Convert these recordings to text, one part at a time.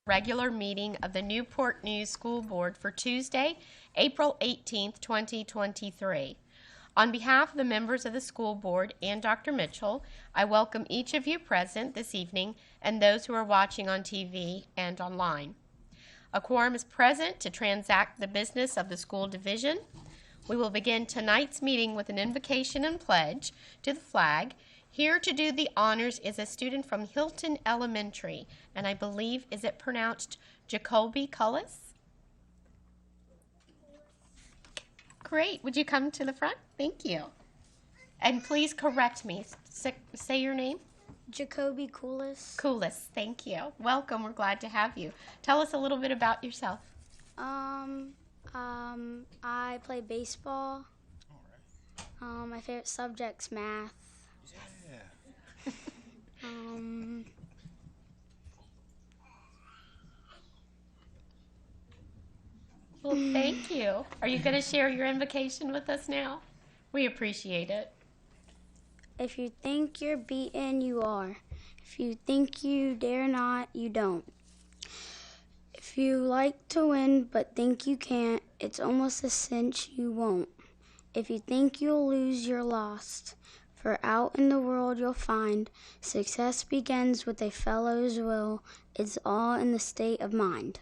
Regular meeting of the Newport News School Board for Tuesday, April 18th, 2023. On behalf of the members of the school board and Dr. Mitchell, I welcome each of you present this evening and those who are watching on TV and online. A quorum is present to transact the business of the school division. We will begin tonight's meeting with an invocation and pledge to the flag. Here to do the honors is a student from Hilton Elementary, and I believe, is it pronounced Jacoby Cullis? Great. Would you come to the front? Thank you. And please correct me. Say your name. Jacoby Coulis. Coulis. Thank you. Welcome. We're glad to have you. Tell us a little bit about yourself. I play baseball. All right. My favorite subject's math. Yeah. Well, thank you. Are you going to share your invocation with us now? We appreciate it. If you think you're beaten, you are. If you think you dare not, you don't. If you like to win but think you can't, it's almost a cinch you won't. If you think you'll lose, you're lost. For out in the world you'll find success begins with a fellow's will. It's all in the state of mind.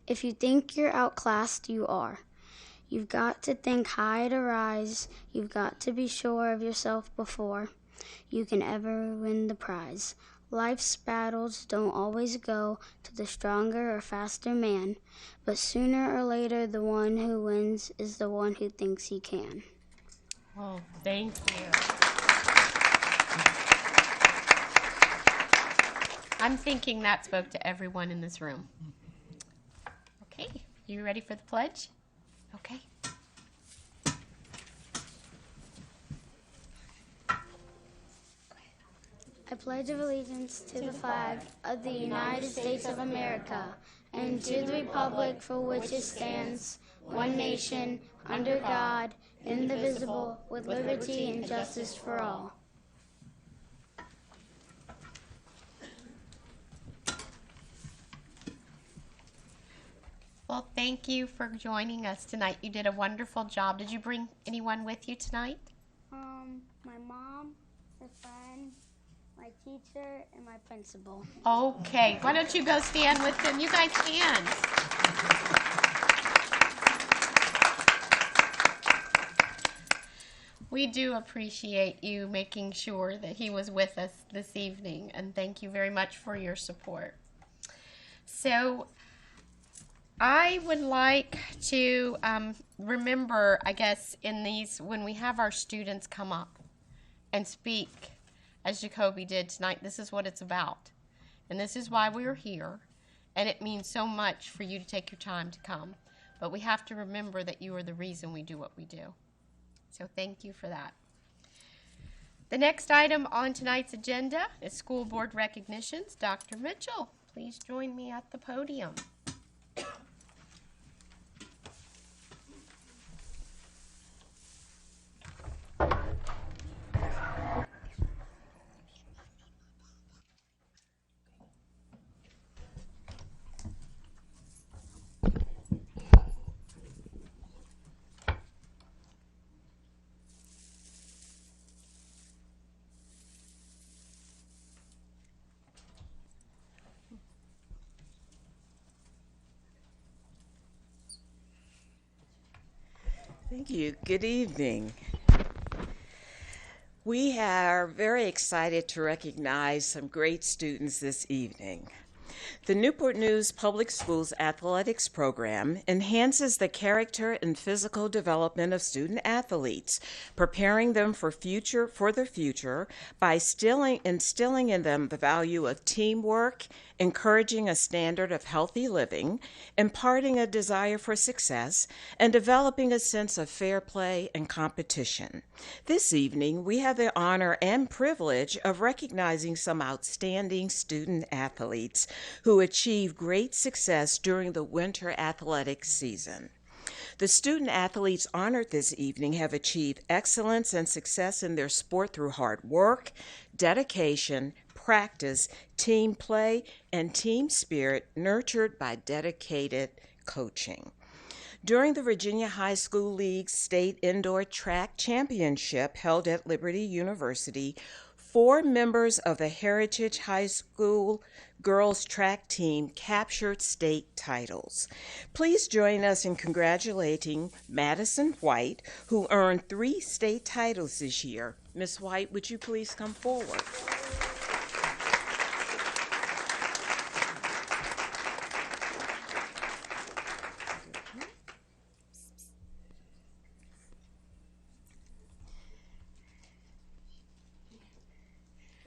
If you think you're outclassed, you are. You've got to think high to rise. You've got to be sure of yourself before you can ever win the prize. Life's battles don't always go to the stronger or faster man, but sooner or later the one who wins is the one who thinks he can. Oh, thank you. I'm thinking that spoke to everyone in this room. Okay, you ready for the pledge? Okay. I pledge allegiance to the flag of the United States of America and to the republic for which it stands, one nation, under God, indivisible, with liberty and justice for all. Well, thank you for joining us tonight. You did a wonderful job. Did you bring anyone with you tonight? My mom, my friend, my teacher, and my principal. Okay, why don't you go stand with them? You guys can. We do appreciate you making sure that he was with us this evening, and thank you very much for your support. So, I would like to remember, I guess, in these, when we have our students come up and speak, as Jacoby did tonight, this is what it's about. And this is why we're here. And it means so much for you to take your time to come. But we have to remember that you are the reason we do what we do. So thank you for that. The next item on tonight's agenda is school board recognitions. Dr. Mitchell, please join me at the podium. Thank you. Good evening. We are very excited to recognize some great students this evening. The Newport News Public Schools Athletics Program enhances the character and physical development of student athletes, preparing them for the future by instilling in them the value of teamwork, encouraging a standard of healthy living, imparting a desire for success, and developing a sense of fair play and competition. This evening, we have the honor and privilege of recognizing some outstanding student athletes who achieve great success during the winter athletics season. The student athletes honored this evening have achieved excellence and success in their sport through hard work, dedication, practice, team play, and team spirit nurtured by dedicated coaching. During the Virginia High School League State Indoor Track Championship held at Liberty University, 4 members of the Heritage High School girls track team captured state titles. Please join us in congratulating Madison White, who earned 3 state titles this year. Ms. White, would you please come forward?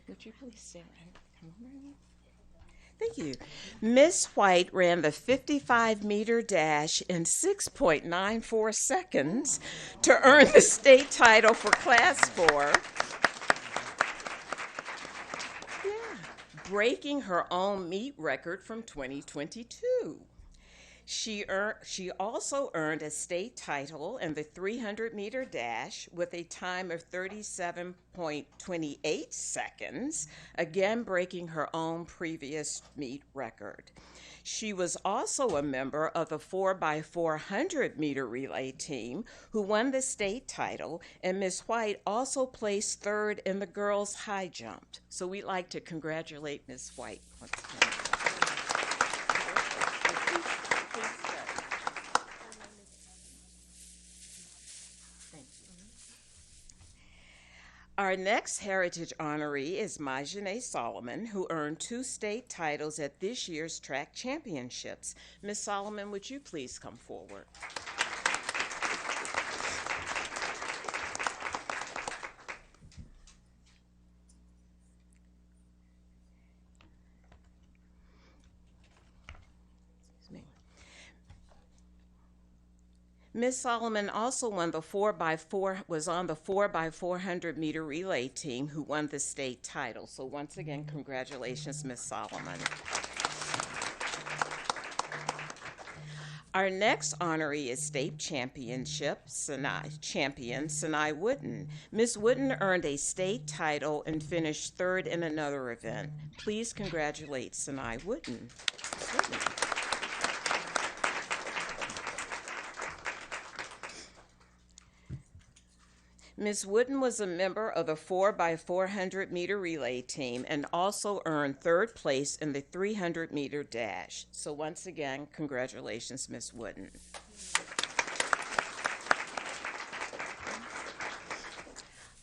Would you please stand and come over? Thank you. Miss White ran the 55-meter dash in 6.94 seconds to earn the state title for Class 4. Breaking her own meet record from 2022. She also earned a state title in the 300-meter dash with a time of 37.28 seconds, again breaking her own previous meet record. She was also a member of the 4x400-meter relay team who won the state title, and Ms. White also placed 3rd in the girls' high jump. So we'd like to congratulate Ms. White once again. Our next Heritage honoree is Majane Solomon, who earned 2 state titles at this year's track championships. Ms. Solomon, would you please come forward? Ms. Solomon also was on the 4x400-meter relay team who won the state title. So once again, congratulations, Ms. Solomon. Our next honoree is state championship champion Sinai Wooden. Ms. Wooden earned a state title and finished 3rd in another event. Please congratulate Sinai Wooden. Ms. Wooden was a member of the 4x400-meter relay team and also earned 3rd place in the 300-meter dash. So once again, congratulations, Ms. Wooden.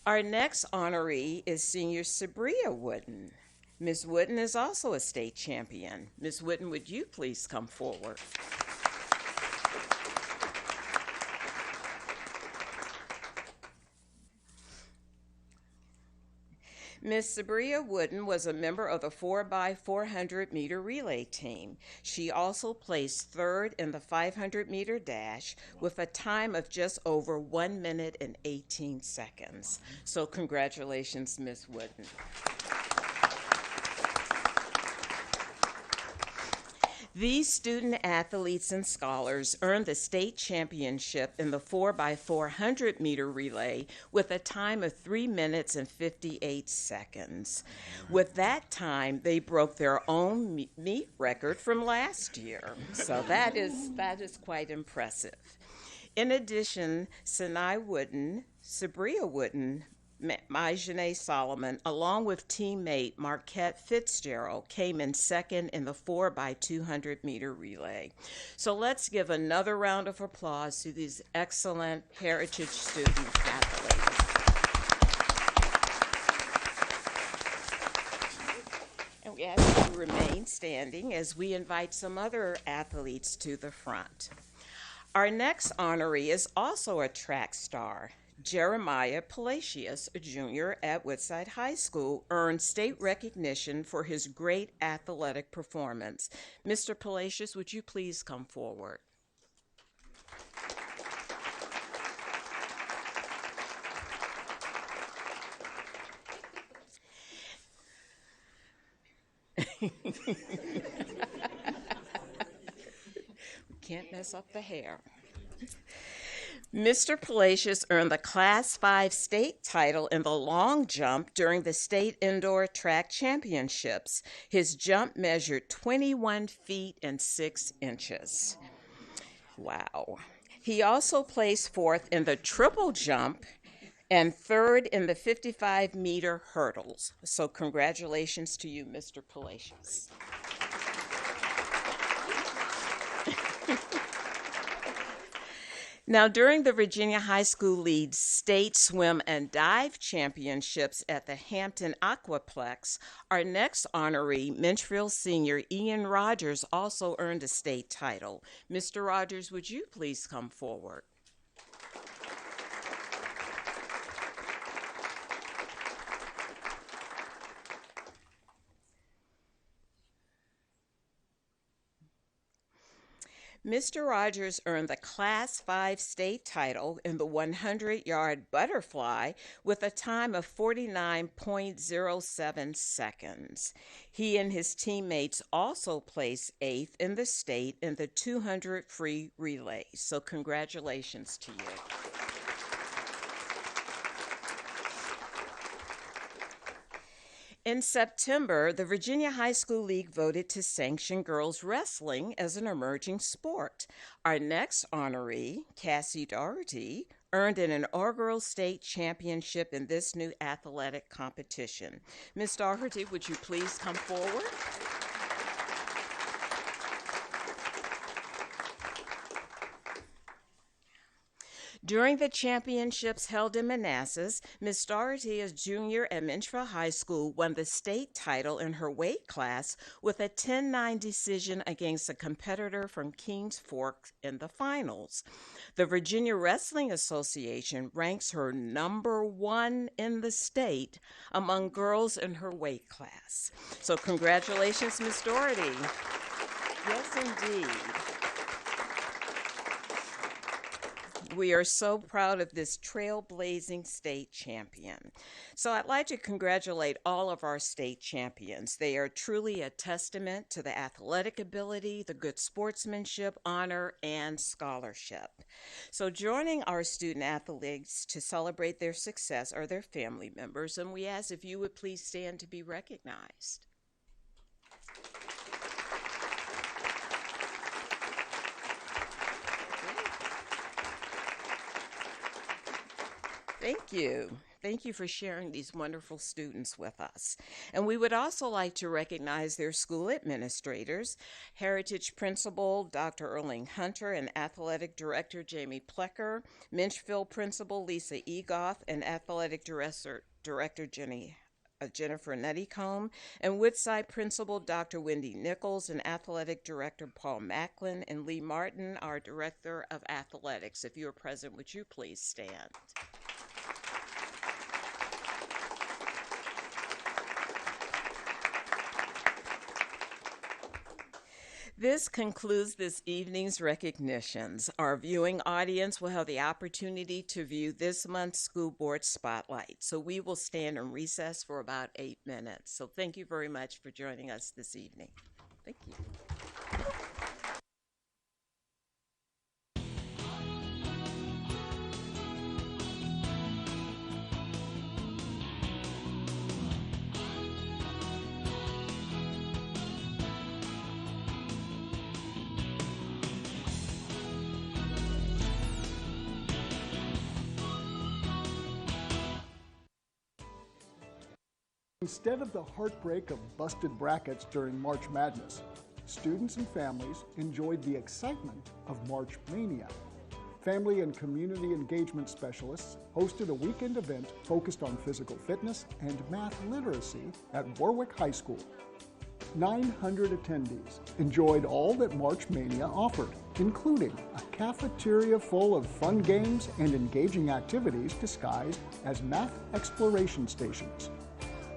Our next honoree is senior Sabria Wooden. Ms. Wooden is also a state champion. Ms. Wooden, would you please come forward? Ms. Sabria Wooden was a member of the 4x400-meter relay team. She also placed 3rd in the 500-meter dash with a time of just over 1 minute and 18 seconds. So congratulations, Ms. Wooden. These student athletes and scholars earned the state championship in the 4x400-meter relay with a time of 3 minutes and 58 seconds. With that time, they broke their own meet record from last year. So that is quite impressive. In addition, Sinai Wooden, Sabria Wooden, Majane Solomon, along with teammate Marquette Fitzgerald, came in 2nd in the 4x200-meter relay. So let's give another round of applause to these excellent Heritage student athletes. And we ask you to remain standing as we invite some other athletes to the front. Our next honoree is also a track star. Jeremiah Palacios, a junior at Woodside High School, earned state recognition for his great athletic performance. Mr. Palacios, would you please come forward? We can't mess up the hair. Mr. Palacios earned the Class 5 state title in the long jump during the state indoor track championships. His jump measured 21 feet and 6 inches. Wow. He also placed fourth in the triple jump and third in the 55-meter hurdles. So congratulations to you, Mr. Palacios. Now, during the Virginia High School League State Swim and Dive Championships at the Hampton Aquaplex, our next honoree, Menchville senior Ian Rogers, also earned a state title. Mr. Rogers, would you please come forward? Mr. Rogers earned the Class 5 state title in the 100-yard butterfly with a time of 49.07 seconds. He and his teammates also placed 8th in the state in the 200 free relay. So congratulations to you. In September, the Virginia High School League voted to sanction girls wrestling as an emerging sport. Our next honoree, Cassie Doherty, earned an inaugural state championship in this new athletic competition. Ms. Doherty, would you please come forward? During the championships held in Manassas, Ms. Doherty, a junior at Menchville High School, won the state title in her weight class with a 10-9 decision against a competitor from Kings Fork in the finals. The Virginia Wrestling Association ranks her #1 in the state among girls in her weight class. So congratulations, Ms. Doherty. Yes, indeed. We are so proud of this trailblazing state champion. So I'd like to congratulate all of our state champions. They are truly a testament to the athletic ability, the good sportsmanship, honor, and scholarship. So joining our student athletes to celebrate their success are their family members, and we ask if you would please stand to be recognized. Thank you. Thank you for sharing these wonderful students with us. And we would also like to recognize their school administrators, Heritage Principal Dr. Erling Hunter and Athletic Director Jamie Plecker, Menchville Principal Lisa Egoff, and Athletic Director Jennifer Nuttycombe, and Woodside Principal Dr. Wendy Nichols, and Athletic Director Paul Macklin, and Lee Martin, our Director of Athletics. If you are present, would you please stand? This concludes this evening's recognitions. Our viewing audience will have the opportunity to view this month's school board spotlight. So we will stand in recess for about 8 minutes. So thank you very much for joining us this evening. Thank you. Instead of the heartbreak of busted brackets during March Madness, students and families enjoyed the excitement of March Mania. Family and community engagement specialists hosted a weekend event focused on physical fitness and math literacy at Warwick High School. 900 attendees enjoyed all that March Mania offered, including a cafeteria full of fun games and engaging activities disguised as math exploration stations.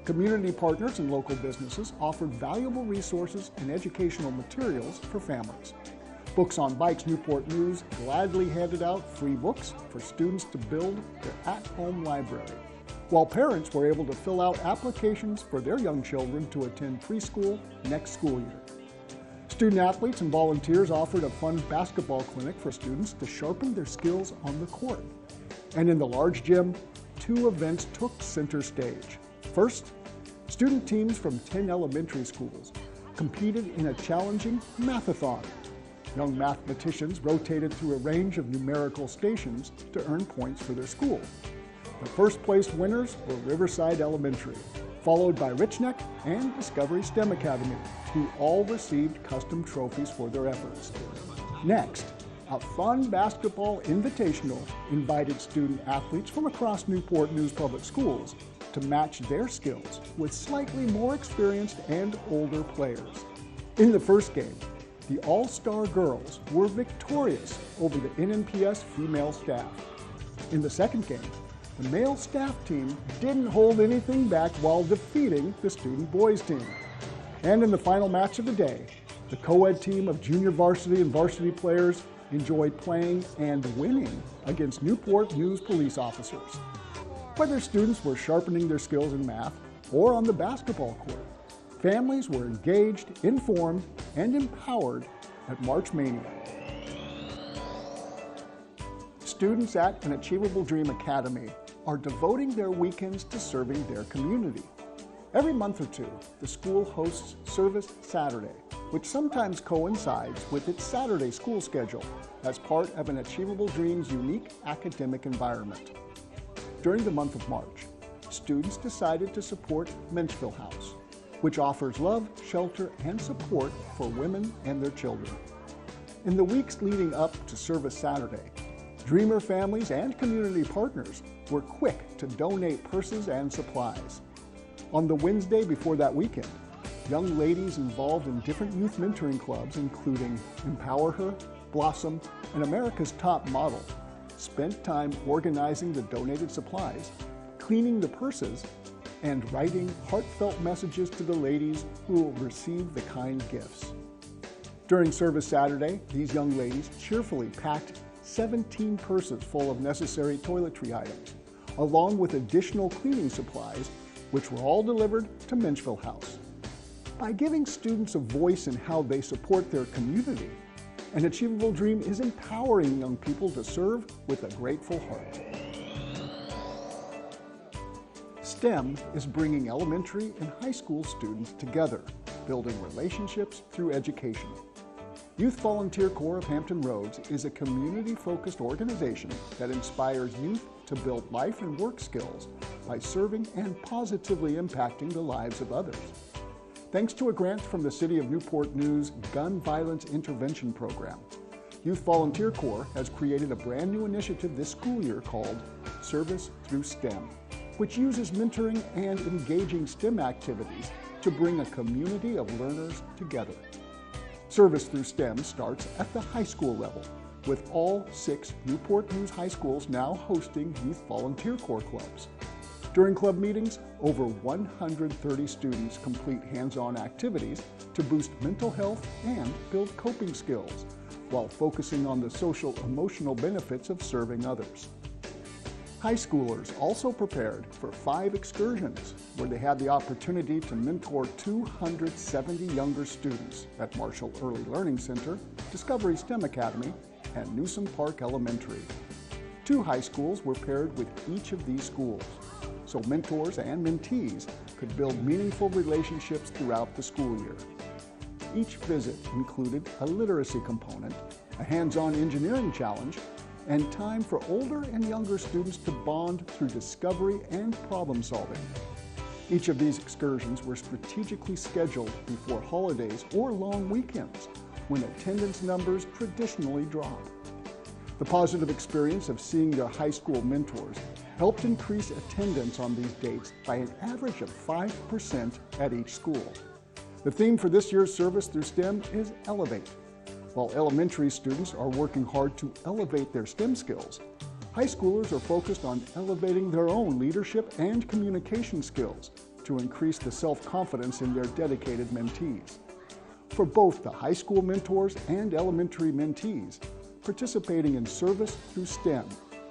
Community partners and local businesses offered valuable resources and educational materials for families. Books on Bikes Newport News gladly handed out free books for students to build their at-home library, while parents were able to fill out applications for their young children to attend preschool next school year. Student athletes and volunteers offered a fun basketball clinic for students to sharpen their skills on the court. And in the large gym, 2 events took center stage. First, student teams from 10 elementary schools competed in a challenging mathathon. Young mathematicians rotated through a range of numerical stations to earn points for their school. The first place winners were Riverside Elementary, followed by Rich Neck and Discovery STEM Academy, who all received custom trophies for their efforts. Next, a fun basketball invitational invited student athletes from across Newport News Public Schools to match their skills with slightly more experienced and older players. In the first game, the All-Star girls were victorious over the NNPS female staff. In the second game, the male staff team didn't hold anything back while defeating the student boys team. And in the final match of the day, the co-ed team of junior varsity and varsity players enjoyed playing and winning against Newport News police officers. Whether students were sharpening their skills in math or on the basketball court, families were engaged, informed, and empowered at March Mania. Students at an Achievable Dream Academy are devoting their weekends to serving their community. Every month or two, the school hosts Service Saturday, which sometimes coincides with its Saturday school schedule as part of an Achievable Dream's unique academic environment. During the month of March, students decided to support Menchville House, which offers love, shelter, and support for women and their children. In the weeks leading up to Service Saturday, Dreamer families and community partners were quick to donate purses and supplies. On the Wednesday before that weekend, young ladies involved in different youth mentoring clubs, including Empower Her, Blossom, and America's Top Model, spent time organizing the donated supplies, cleaning the purses, and writing heartfelt messages to the ladies who will receive the kind gifts. During Service Saturday, these young ladies cheerfully packed 17 purses full of necessary toiletry items, along with additional cleaning supplies, which were all delivered to Menchville House. By giving students a voice in how they support their community, an Achievable Dream is empowering young people to serve with a grateful heart. STEM is bringing elementary and high school students together, building relationships through education. Youth Volunteer Corps of Hampton Roads is a community-focused organization that inspires youth to build life and work skills by serving and positively impacting the lives of others. Thanks to a grant from the City of Newport News Gun Violence Intervention Program, Youth Volunteer Corps has created a brand new initiative this school year called Service Through STEM, which uses mentoring and engaging STEM activities to bring a community of learners together. Service Through STEM starts at the high school level, with all 6 Newport News high schools now hosting Youth Volunteer Corps clubs. During club meetings, over 130 students complete hands-on activities to boost mental health and build coping skills, while focusing on the social-emotional benefits of serving others. High schoolers also prepared for 5 excursions where they had the opportunity to mentor 270 younger students at Marshall Early Learning Center, Discovery STEM Academy, and Newsom Park Elementary. 2 high schools were paired with each of these schools, so mentors and mentees could build meaningful relationships throughout the school year. Each visit included a literacy component, a hands-on engineering challenge, and time for older and younger students to bond through discovery and problem solving. Each of these excursions were strategically scheduled before holidays or long weekends, when attendance numbers traditionally drop. The positive experience of seeing their high school mentors helped increase attendance on these dates by an average of 5% at each school. The theme for this year's Service Through STEM is Elevate. While elementary students are working hard to elevate their STEM skills, high schoolers are focused on elevating their own leadership and communication skills to increase the self-confidence in their dedicated mentees. For both the high school mentors and elementary mentees, participating in Service Through STEM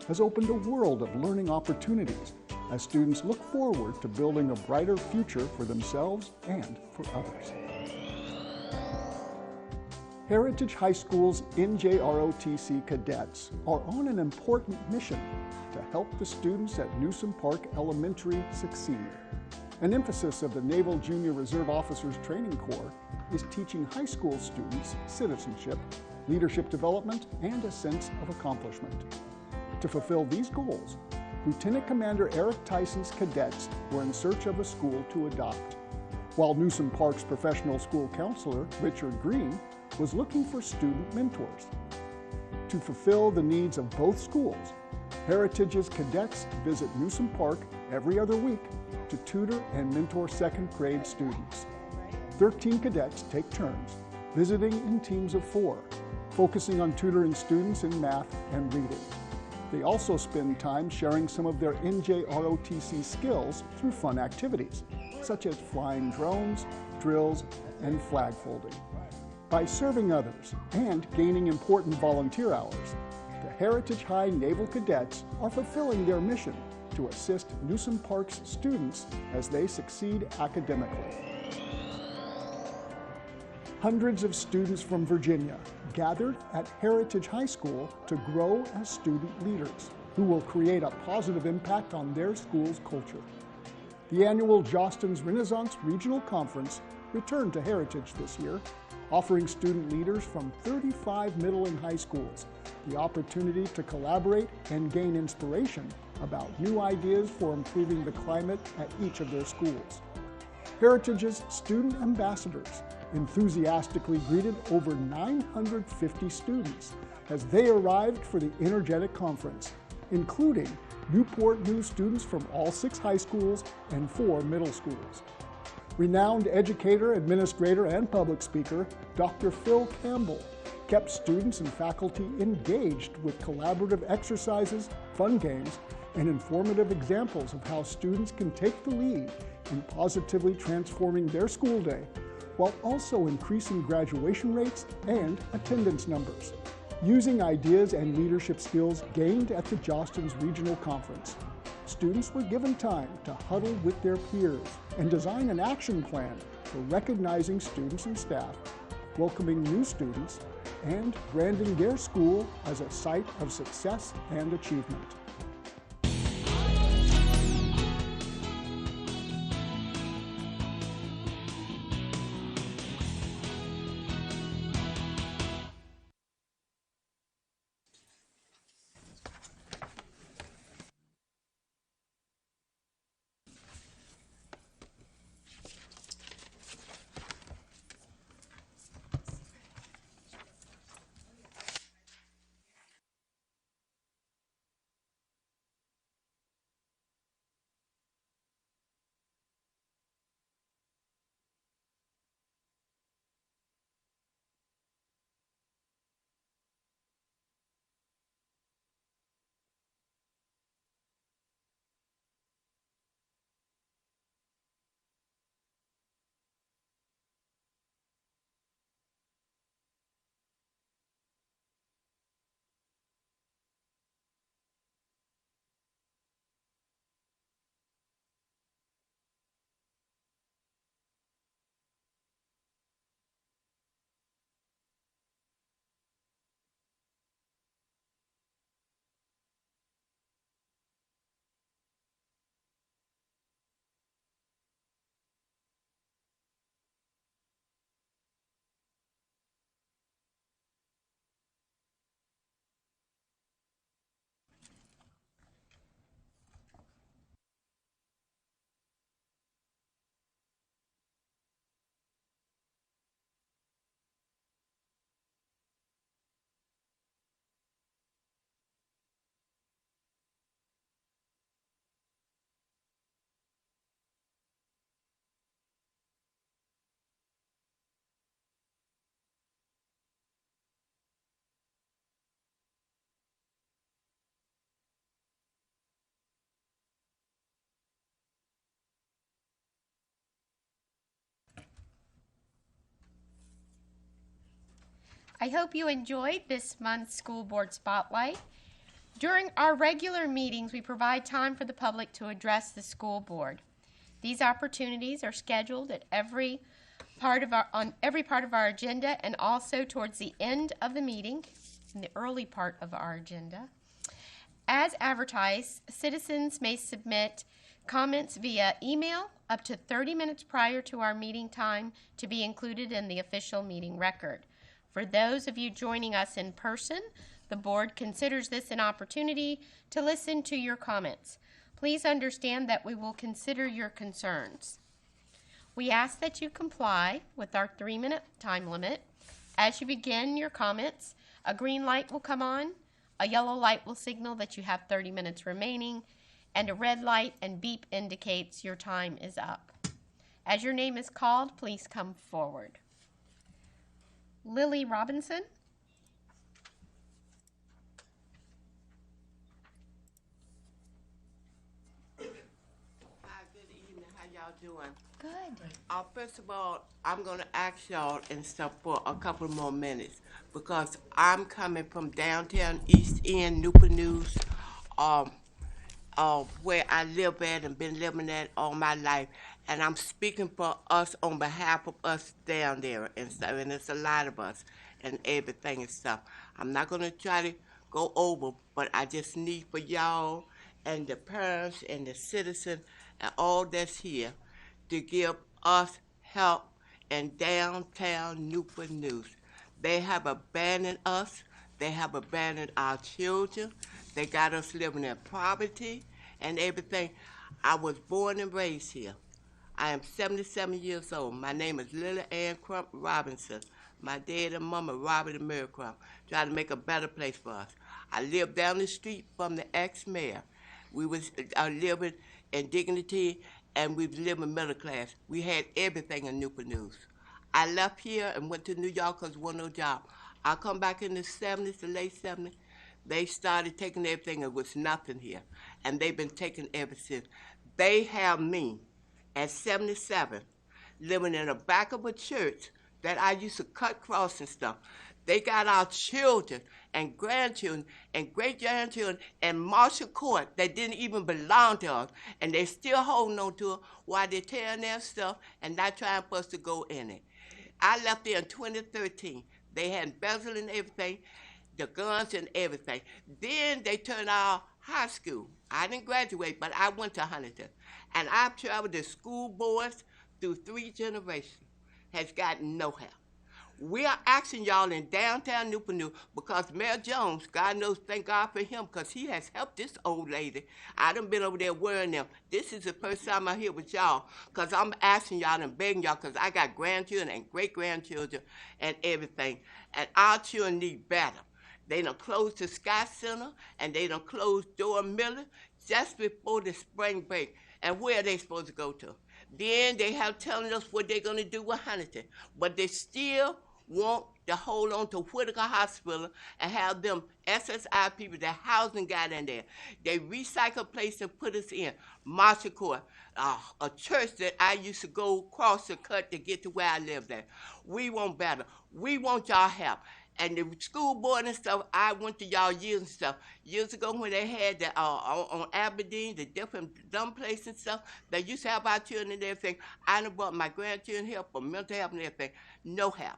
has opened a world of learning opportunities as students look forward to building a brighter future for themselves and for others. Heritage High School's NJROTC cadets are on an important mission to help the students at Newsom Park Elementary succeed. An emphasis of the Naval Junior Reserve Officers Training Corps is teaching high school students citizenship, leadership development, and a sense of accomplishment. To fulfill these goals, Lieutenant Commander Eric Tyson's cadets were in search of a school to adopt, while Newsom Park's professional school counselor, Richard Green, was looking for student mentors. To fulfill the needs of both schools, Heritage's cadets visit Newsom Park every other week to tutor and mentor second grade students. 13 cadets take turns, visiting in teams of 4, focusing on tutoring students in math and reading. They also spend time sharing some of their NJROTC skills through fun activities, such as flying drones, drills, and flag folding. By serving others and gaining important volunteer hours, the Heritage High Naval Cadets are fulfilling their mission to assist Newsom Park's students as they succeed academically. Hundreds of students from Virginia gathered at Heritage High School to grow as student leaders who will create a positive impact on their school's culture. The annual Jostens Renaissance Regional Conference returned to Heritage this year, offering student leaders from 35 middle and high schools the opportunity to collaborate and gain inspiration about new ideas for improving the climate at each of their schools. Heritage's student ambassadors enthusiastically greeted over 950 students as they arrived for the energetic conference, including Newport News students from all 6 high schools and 4 middle schools. Renowned educator, administrator, and public speaker, Dr. Phil Campbell, kept students and faculty engaged with collaborative exercises, fun games, and informative examples of how students can take the lead in positively transforming their school day, while also increasing graduation rates and attendance numbers. Using ideas and leadership skills gained at the Jostens Regional Conference, students were given time to huddle with their peers and design an action plan for recognizing students and staff, welcoming new students, and branding their school as a site of success and achievement. I hope you enjoyed this month's School Board Spotlight. During our regular meetings, we provide time for the public to address the school board. These opportunities are scheduled at every on every part of our agenda, and also towards the end of the meeting, in the early part of our agenda. As advertised, citizens may submit comments via email up to 30 minutes prior to our meeting time to be included in the official meeting record. For those of you joining us in person, the board considers this an opportunity to listen to your comments. Please understand that we will consider your concerns. We ask that you comply with our 3-minute time limit. As you begin your comments, a green light will come on, a yellow light will signal that you have 30 minutes remaining, and a red light and beep indicates your time is up. As your name is called, please come forward. Lily Robinson. Hi, good evening. How y'all doing? Good. First of all, I'm going to ask y'all and stuff for a couple more minutes because I'm coming from downtown East End, Newport News, where I live at and been living at all my life. And I'm speaking for us on behalf of us down there and stuff. And it's a lot of us and everything and stuff. I'm not going to try to go over, but I just need for y'all and the parents and the citizens and all that's here to give us help in downtown Newport News. They have abandoned us. They have abandoned our children. They got us living in poverty and everything. I was born and raised here. I am 77 years old. My name is Lily Ann Crump Robinson. My dad and mama, Robert and Mary Crump, trying to make a better place for us. I live down the street from the ex-mayor. We was living in dignity, and we was living middle class. We had everything in Newport News. I left here and went to New York because there was no job. I come back in the 70s, the late 70s. They started taking everything. It was nothing here, and they've been taking ever since. They have me at 77 living in the back of a church that I used to cut cross and stuff. They got our children and grandchildren and great-grandchildren in Marshall Court that didn't even belong to us, and they still holding on to it while they're tearing their stuff and not trying for us to go in it. I left there in 2013. They had embezzled and everything, the guns and everything. Then they turned our high school. I didn't graduate, but I went to Huntington. And I've traveled to school boards through 3 generations, has gotten no help. We are asking y'all in downtown Newport News because Mayor Jones, God knows, thank God for him, because he has helped this old lady. I done been over there worrying them. This is the first time I'm here with y'all because I'm asking y'all and begging y'all because I got grandchildren and great-grandchildren and everything, and our children need better. They done closed the Sky Center and they done closed Dora Miller just before the spring break. And where are they supposed to go to? Then they have telling us what they're going to do with Huntington, but they still want to hold on to Whitaker Hospital and have them SSI people, the housing got in there. They recycle place and put us in. Marshall Court, a church that I used to go across the cut to get to where I lived at. We want better. We want y'all help. And the school board and stuff, I went to y'all years and stuff. Years ago when they had the, on Aberdeen, the different dumb places and stuff, they used to have our children and everything. I done brought my grandchildren here for mental health and everything. No help.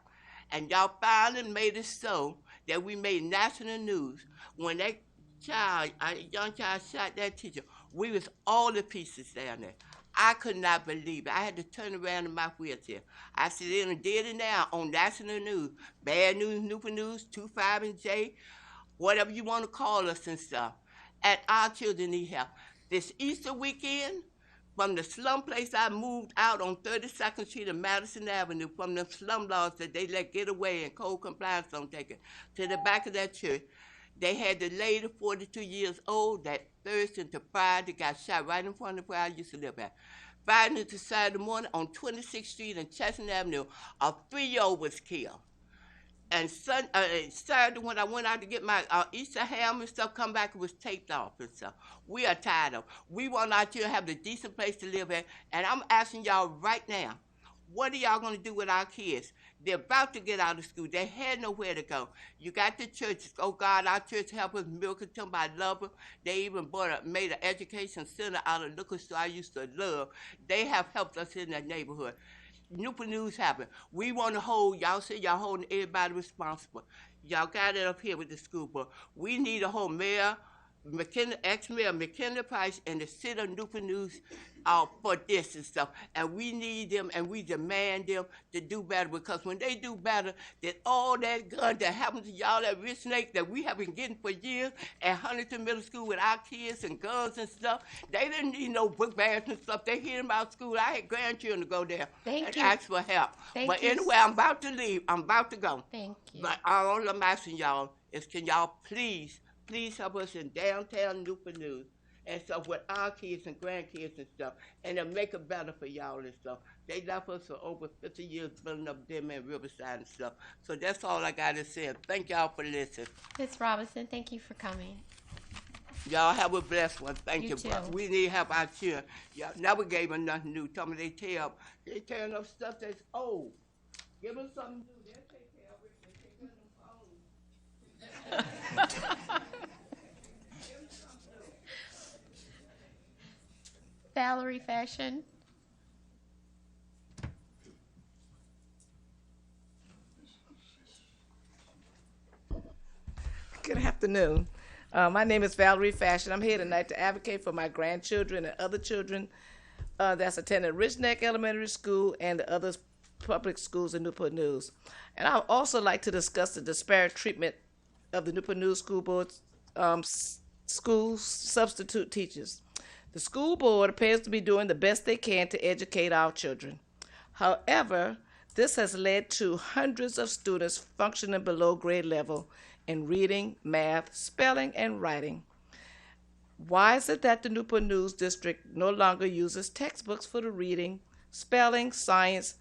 And y'all finally made it so that we made national news. When that child, a young child shot that teacher, we was all the pieces down there. I could not believe it. I had to turn around in my wheelchair. I said, they did it now on national news. Bad News, Newport News, 25 and J, whatever you want to call us and stuff. And our children need help. This Easter weekend, from the slum place I moved out on 32nd Street and Madison Avenue, from the slum laws that they let get away and code compliance don't take it, to the back of that church, they had the lady, 42 years old, that Thursday to Friday got shot right in front of where I used to live at. Friday to Saturday morning on 26th Street and Chestnut Avenue, a 3-year-old was killed. And Saturday when I went out to get my Easter ham and stuff, come back, it was taped off and stuff. We are tired of it. We want our children to have a decent place to live at, and I'm asking y'all right now, what are y'all gonna do with our kids? They're about to get out of school. They had nowhere to go. You got the churches. Oh God, our church helped us, Miracle Temple, I love them. They even made an education center out of liquor store I used to love. They have helped us in the neighborhood. Newport News happen. We want to hold, y'all say y'all holding everybody responsible. Y'all got it up here with the school board. We need to hold Mayor ex-mayor McKinley Price and the city of Newport News for this and stuff. And we need them and we demand them to do better, because when they do better, then all that gun that happened to y'all at Rich Snake that we have been getting for years at Huntington Middle School with our kids and guns and stuff, they didn't need no book bags and stuff. They hear about school. I had grandchildren to go there and ask for help. But anyway, I'm about to leave. I'm about to go. Thank you. But all I'm asking y'all is, can y'all please help us in downtown Newport News and stuff with our kids and grandkids and stuff, and to make it better for y'all and stuff. They left us for over 50 years building up them in Riverside and stuff. So that's all I got to say. Thank y'all for listening. Ms. Robinson, thank you for coming. Y'all have a blessed one. Thank You you. too. We need help our children. Y'all never gave them nothing new. Tell me they tearing up stuff that's old. Give them something new. They'll take care of it. They take care of them phones. Valerie Fashion. Good afternoon. My name is Valerie Fashion. I'm here tonight to advocate for my grandchildren and other children that's attending Rich Neck Elementary School and the other public schools in Newport News. And I would also like to discuss the disparate treatment of the Newport News School Board's school substitute teachers. The school board appears to be doing the best they can to educate our children. However, this has led to hundreds of students functioning below grade level in reading, math, spelling, and writing. Why is it that the Newport News District no longer uses textbooks for the reading, spelling, science,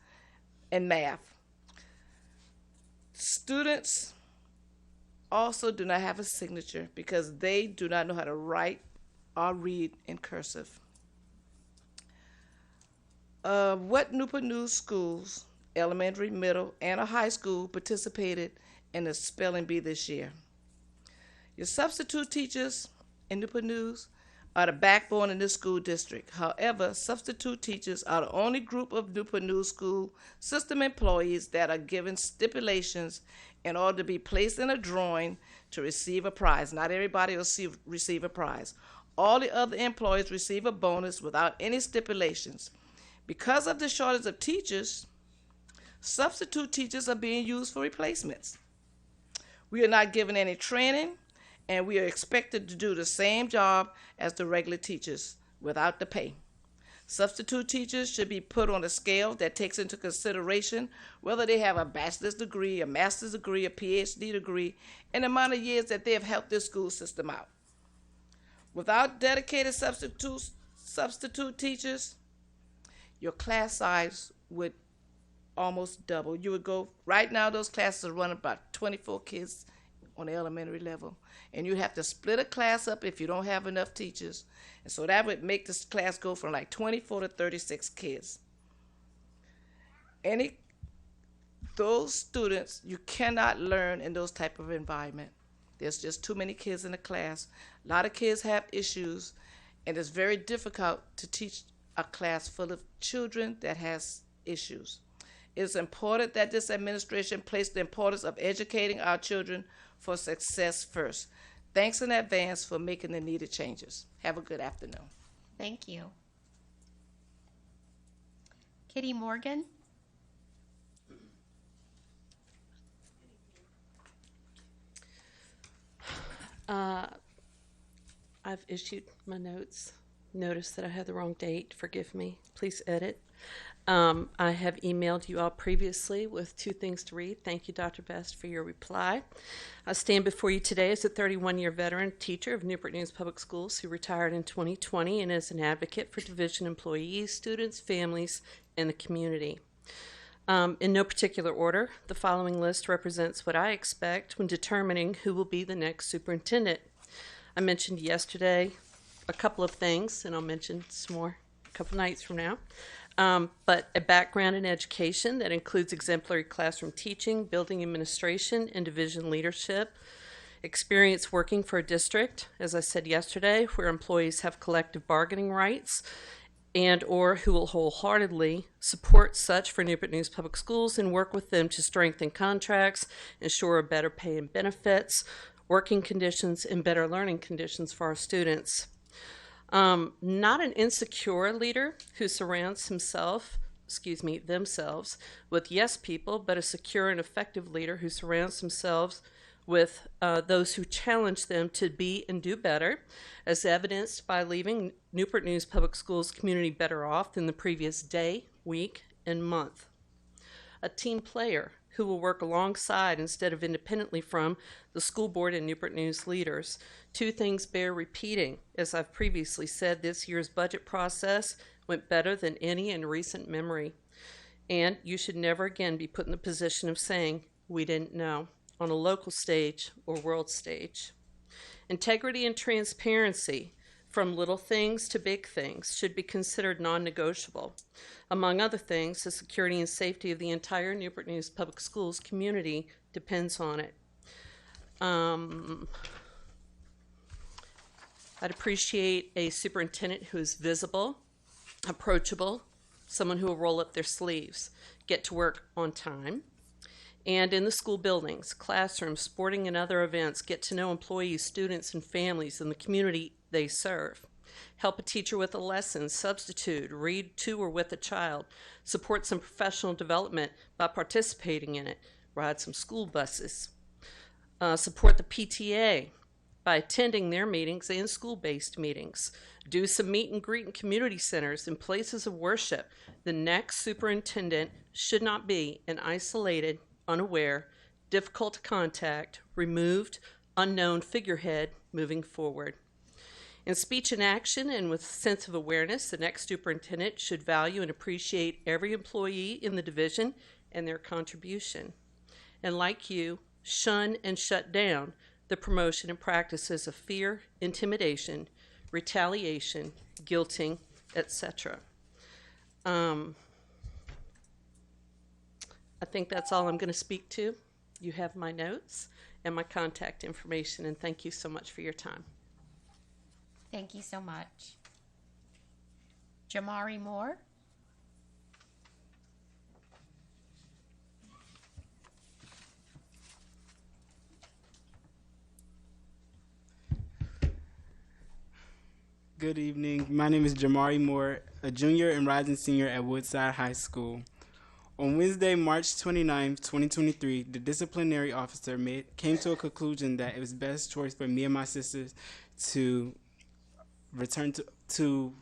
and math? Students also do not have a signature because they do not know how to write or read in cursive. What Newport News schools, elementary, middle, and a high school, participated in the spelling bee this year? Your substitute teachers in Newport News are the backbone in this school district. However, substitute teachers are the only group of Newport News school system employees that are given stipulations in order to be placed in a drawing to receive a prize. Not everybody will receive a prize. All the other employees receive a bonus without any stipulations. Because of the shortage of teachers, substitute teachers are being used for replacements. We are not given any training, and we are expected to do the same job as the regular teachers without the pay. Substitute teachers should be put on a scale that takes into consideration whether they have a bachelor's degree, a master's degree, a PhD degree, and the amount of years that they have helped this school system out. Without dedicated substitute teachers, your class size would almost double. You would go, right now those classes are running about 24 kids on the elementary level. And you'd have to split a class up if you don't have enough teachers. And so that would make this class go from like 24 to 36 kids. Those students, you cannot learn in those type of environment. There's just too many kids in the class. A lot of kids have issues, and it's very difficult to teach a class full of children that has issues. It's important that this administration place the importance of educating our children for success first. Thanks in advance for making the needed changes. Have a good afternoon. Thank you. Kitty Morgan. I've issued my notes. Notice that I had the wrong date. Forgive me. Please edit. I have emailed you all previously with 2 things to read. Thank you, Dr. Best, for your reply. I stand before you today as a 31-year veteran teacher of Newport News Public Schools who retired in 2020 and as an advocate for division employees, students, families, and the community. In no particular order, the following list represents what I expect when determining who will be the next superintendent. I mentioned yesterday a couple of things, and I'll mention some more a couple nights from now. But a background in education that includes exemplary classroom teaching, building administration, and division leadership, experience working for a district, as I said yesterday, where employees have collective bargaining rights, and or who will wholeheartedly support such for Newport News Public Schools and work with them to strengthen contracts, ensure better pay and benefits, working conditions, and better learning conditions for our students. Not an insecure leader who surrounds themselves with yes people, but a secure and effective leader who surrounds themselves with those who challenge them to be and do better, as evidenced by leaving Newport News Public Schools community better off than the previous day, week, and month. A team player who will work alongside instead of independently from the school board and Newport News leaders. Two things bear repeating. As I've previously said, this year's budget process went better than any in recent memory. And you should never again be put in the position of saying, we didn't know, on a local stage or world stage. Integrity and transparency, from little things to big things, should be considered non-negotiable. Among other things, the security and safety of the entire Newport News Public Schools community depends on it. I'd appreciate a superintendent who is visible, approachable, someone who will roll up their sleeves, get to work on time, and in the school buildings, classrooms, sporting and other events, get to know employees, students, and families in the community they serve. Help a teacher with a lesson, substitute, read to or with a child, support some professional development by participating in it, ride some school buses, support the PTA by attending their meetings and school-based meetings, do some meet and greet in community centers and places of worship. The next superintendent should not be an isolated, unaware, difficult to contact, removed, unknown figurehead moving forward. In speech and action and with a sense of awareness, the next superintendent should value and appreciate every employee in the division and their contribution. And like you, shun and shut down the promotion and practices of fear, intimidation, retaliation, guilting, etc. I think that's all I'm going to speak to. You have my notes and my contact information, and thank you so much for your time. Thank you so much. Jamari Moore. Good evening. My name is Jamari Moore, a junior and rising senior at Woodside High School. On Wednesday, March 29, 2023, the disciplinary officer came to a conclusion that it was best choice for me and my sisters to return to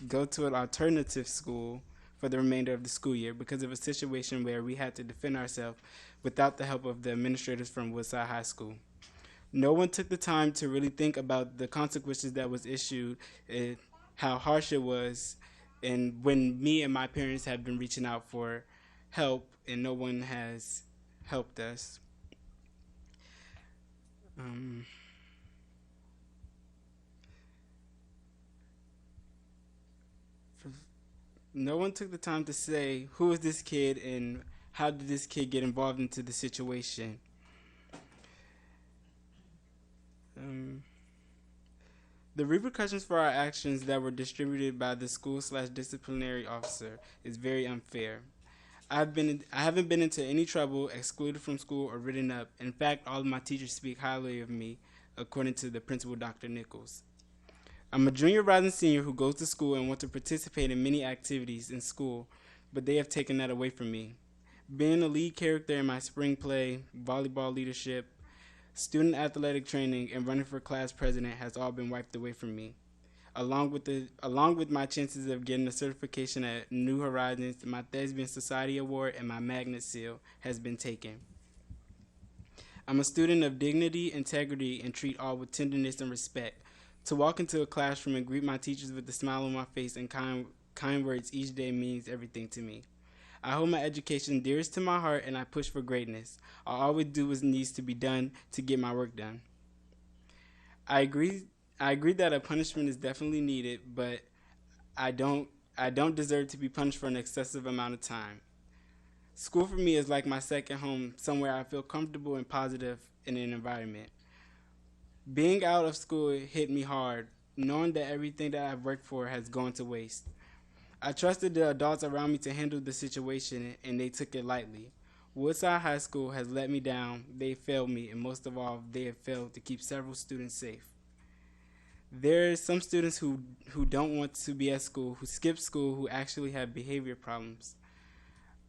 go to an alternative school for the remainder of the school year because of a situation where we had to defend ourselves without the help of the administrators from Woodside High School. No one took the time to really think about the consequences that was issued and how harsh it was, and when me and my parents have been reaching out for help and no one has helped us. No one took the time to say, who is this kid and how did this kid get involved into the situation? The repercussions for our actions that were distributed by the school/disciplinary officer is very unfair. I haven't been into any trouble, excluded from school, or written up. In fact, all of my teachers speak highly of me, according to the principal, Dr. Nichols. I'm a junior rising senior who goes to school and wants to participate in many activities in school, but they have taken that away from me. Being a lead character in my spring play, volleyball leadership, student athletic training, and running for class president has all been wiped away from me. Along with my chances of getting a certification at New Horizons, my Thespian Society Award, and my Magnet Seal has been taken. I'm a student of dignity, integrity, and treat all with tenderness and respect. To walk into a classroom and greet my teachers with a smile on my face and kind words each day means everything to me. I hold my education dearest to my heart, and I push for greatness. I always do what needs to be done to get my work done. I agree that a punishment is definitely needed, but I don't deserve to be punished for an excessive amount of time. School for me is like my second home, somewhere I feel comfortable and positive in an environment. Being out of school hit me hard, knowing that everything that I've worked for has gone to waste. I trusted the adults around me to handle the situation, and they took it lightly. Woodside High School has let me down, they failed me, and most of all, they have failed to keep several students safe. There are some students who don't want to be at school, who skip school, who actually have behavior problems.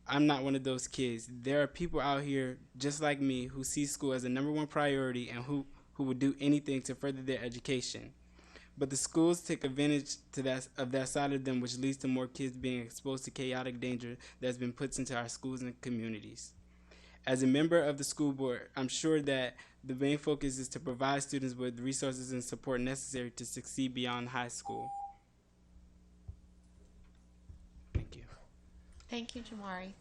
I'm not one of those kids. There are people out here just like me who see school as a #1 priority and who would do anything to further their education. But the schools take advantage of that side of them, which leads to more kids being exposed to chaotic danger that's been put into our schools and communities. As a member of the school board, I'm sure that the main focus is to provide students with resources and support necessary to succeed beyond high school. Thank you. Thank you, Jamari.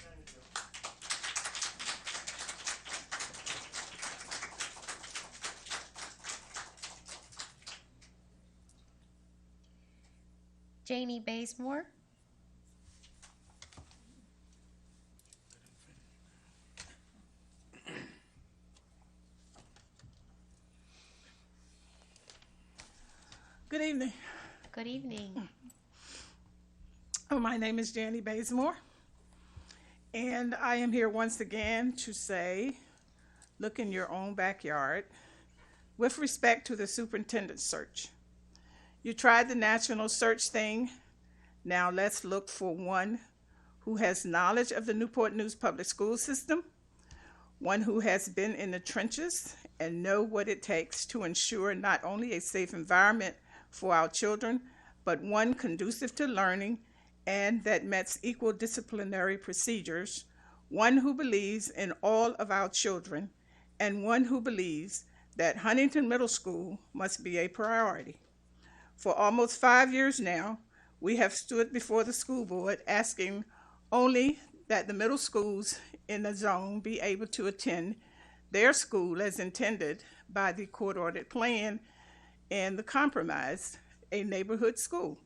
Janie Bazemore. Good evening. Good evening. My name is Janie Bazemore, and I am here once again to say, look in your own backyard with respect to the superintendent search. You tried the national search thing. Now let's look for one who has knowledge of the Newport News public school system, one who has been in the trenches and know what it takes to ensure not only a safe environment for our children, but one conducive to learning and that meets equal disciplinary procedures, one who believes in all of our children, and one who believes that Huntington Middle School must be a priority. For almost 5 years now, we have stood before the school board asking only that the middle schools in the zone be able to attend their school as intended by the court-ordered plan and the compromise, a neighborhood school.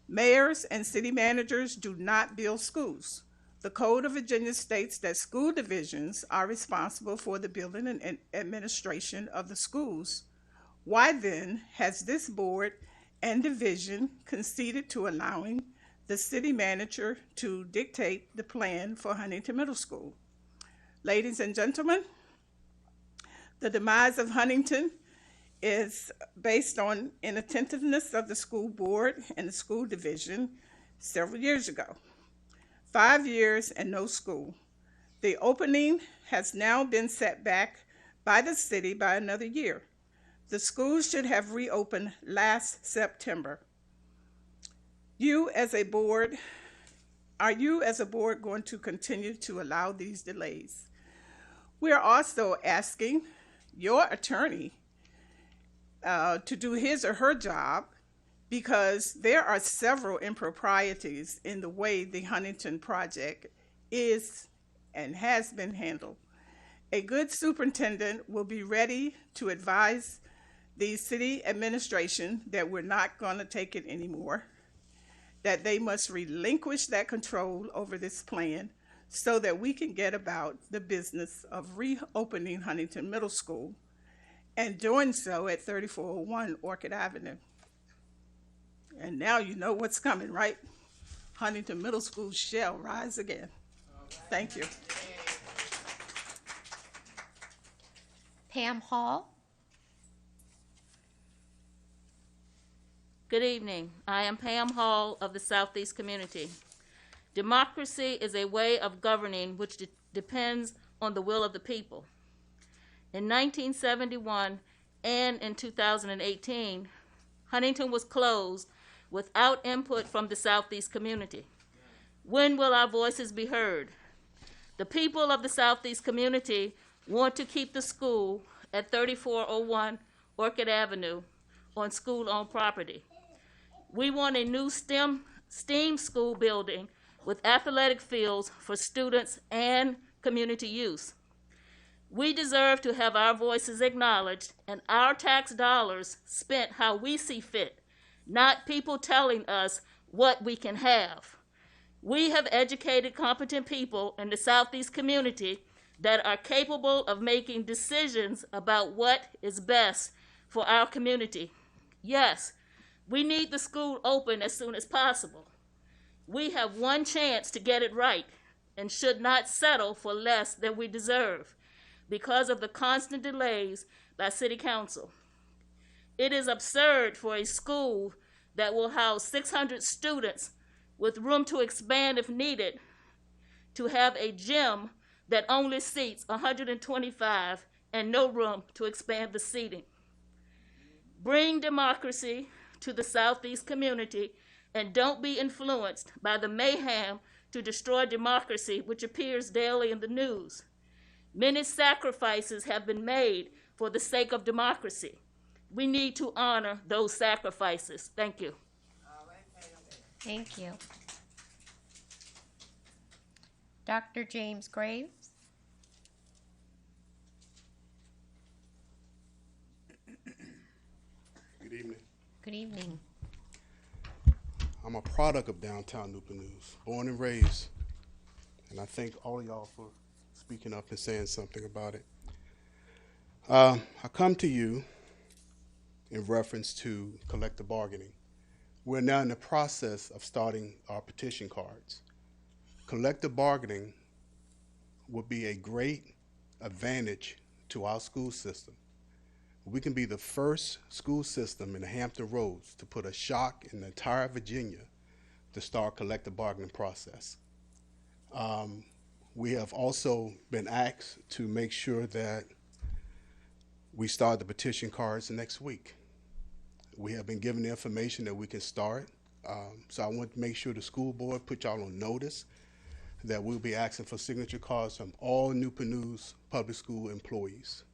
Mayors and city managers do not build schools. The Code of Virginia states that school divisions are responsible for the building and administration of the schools. Why then has this board and division conceded to allowing the city manager to dictate the plan for Huntington Middle School? Ladies and gentlemen, the demise of Huntington is based on inattentiveness of the school board and the school division several years ago. 5 years and no school. The opening has now been set back by the city by another year. The schools should have reopened last September. Are you as a board going to continue to allow these delays? We are also asking your attorney to do his or her job, because there are several improprieties in the way the Huntington project is and has been handled. A good superintendent will be ready to advise the city administration that we're not going to take it anymore, that they must relinquish that control over this plan so that we can get about the business of reopening Huntington Middle School and doing so at 3401 Orchid Avenue. And now you know what's coming, right? Huntington Middle School shall rise again. Thank you. Pam Hall. Good evening. I am Pam Hall of the Southeast Community. Democracy is a way of governing which depends on the will of the people. In 1971 and in 2018, Huntington was closed without input from the Southeast community. When will our voices be heard? The people of the Southeast community want to keep the school at 3401 Orchid Avenue on school-owned property. We want a new STEAM school building with athletic fields for students and community use. We deserve to have our voices acknowledged and our tax dollars spent how we see fit, not people telling us what we can have. We have educated, competent people in the Southeast community that are capable of making decisions about what is best for our community. Yes, we need the school open as soon as possible. We have one chance to get it right and should not settle for less than we deserve because of the constant delays by City Council. It is absurd for a school that will house 600 students with room to expand if needed to have a gym that only seats 125 and no room to expand the seating. Bring democracy to the Southeast community and don't be influenced by the mayhem to destroy democracy which appears daily in the news. Many sacrifices have been made for the sake of democracy. We need to honor those sacrifices. Thank you. Thank you. Dr. James Graves. Good evening. Good evening. I'm a product of downtown Newport News, born and raised, and I thank all of y'all for speaking up and saying something about it. I come to you in reference to collective bargaining. We're now in the process of starting our petition cards. Collective bargaining will be a great advantage to our school system. We can be the first school system in the Hampton Roads to put a shock in the entire Virginia to start collective bargaining process. We have also been asked to make sure that we start the petition cards next week. We have been given the information that we can start. So I want to make sure the school board put y'all on notice that we'll be asking for signature cards from all Newport News public school employees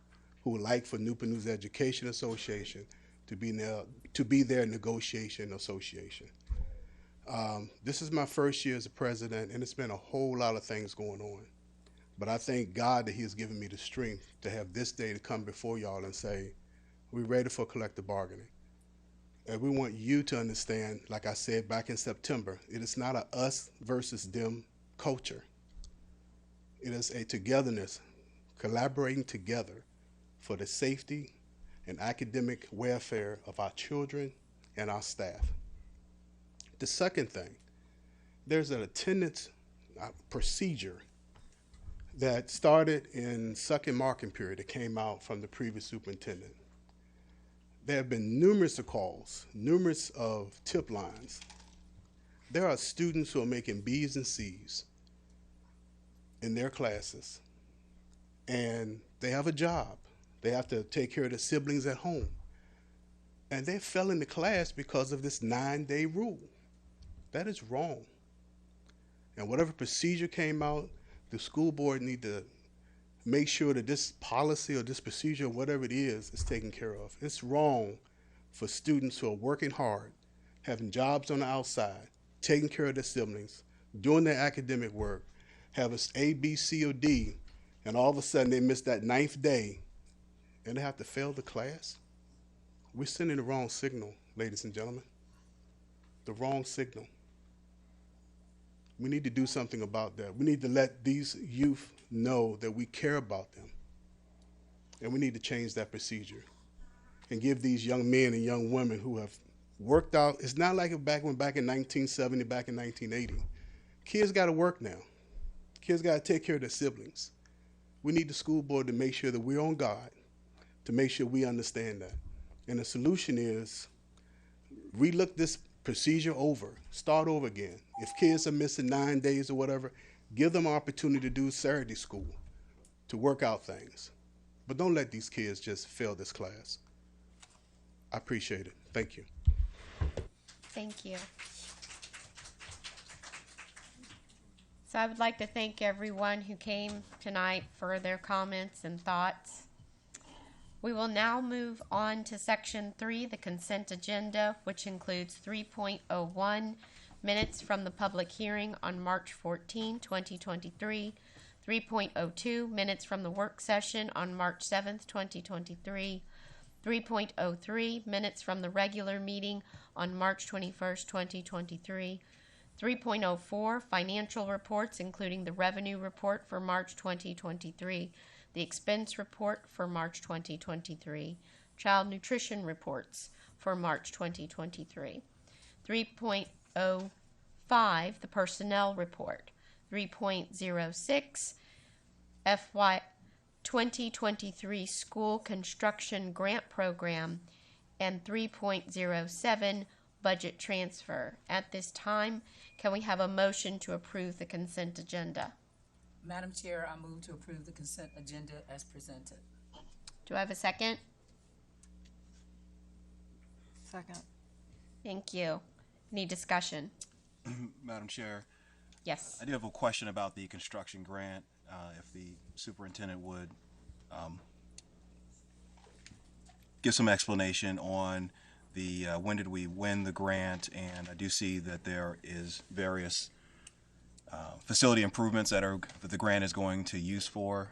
who would like for Newport News Education Association to be their negotiation association. This is my first year as a president, and it's been a whole lot of things going on. But I thank God that He has given me the strength to have this day to come before y'all and say, we're ready for collective bargaining. And we want you to understand, like I said back in September, it is not a us versus them culture. It is a togetherness, collaborating together for the safety and academic welfare of our children and our staff. The second thing, there's an attendance procedure that started in second marking period that came out from the previous superintendent. There have been numerous calls, numerous of tip lines. There are students who are making B's and C's in their classes, and they have a job. They have to take care of their siblings at home. And they fell into class because of this 9-day rule. That is wrong. And whatever procedure came out, the school board need to make sure that this policy or this procedure, whatever it is taken care of. It's wrong for students who are working hard, having jobs on the outside, taking care of their siblings, doing their academic work, have an A, B, C, or D, and all of a sudden they miss that 9th day and they have to fail the class. We're sending the wrong signal, ladies and gentlemen. The wrong signal. We need to do something about that. We need to let these youth know that we care about them. And we need to change that procedure and give these young men and young women who have worked out. It's not like back in 1970, back in 1980. Kids got to work now. Kids got to take care of their siblings. We need the school board to make sure that we're on guard, to make sure we understand that. And the solution is relook this procedure over, start over again. If kids are missing 9 days or whatever, give them an opportunity to do Saturday school, to work out things. But don't let these kids just fail this class. I appreciate it. Thank you. Thank you. So I would like to thank everyone who came tonight for their comments and thoughts. We will now move on to Section 3, the consent agenda, which includes 3.01 minutes from the public hearing on March 14, 2023, 3.02 minutes from the work session on March 7, 2023, 3.03 minutes from the regular meeting on March 21, 2023, 3.04 financial reports, including the revenue report for March 2023, the expense report for March 2023, child nutrition reports for March 2023, 3.05 3.5, the personnel report. 3.06, FY 2023 school construction grant program. And 3.07, budget transfer. At this time, can we have a motion to approve the consent agenda? Madam Chair, I move to approve the consent agenda as presented. Do I have a second? Second. Thank you. Any discussion? Madam Chair, Yes. I do have a question about the construction grant. If the superintendent would give some explanation on the when did we win the grant, and I do see that there is various facility improvements that the grant is going to use for.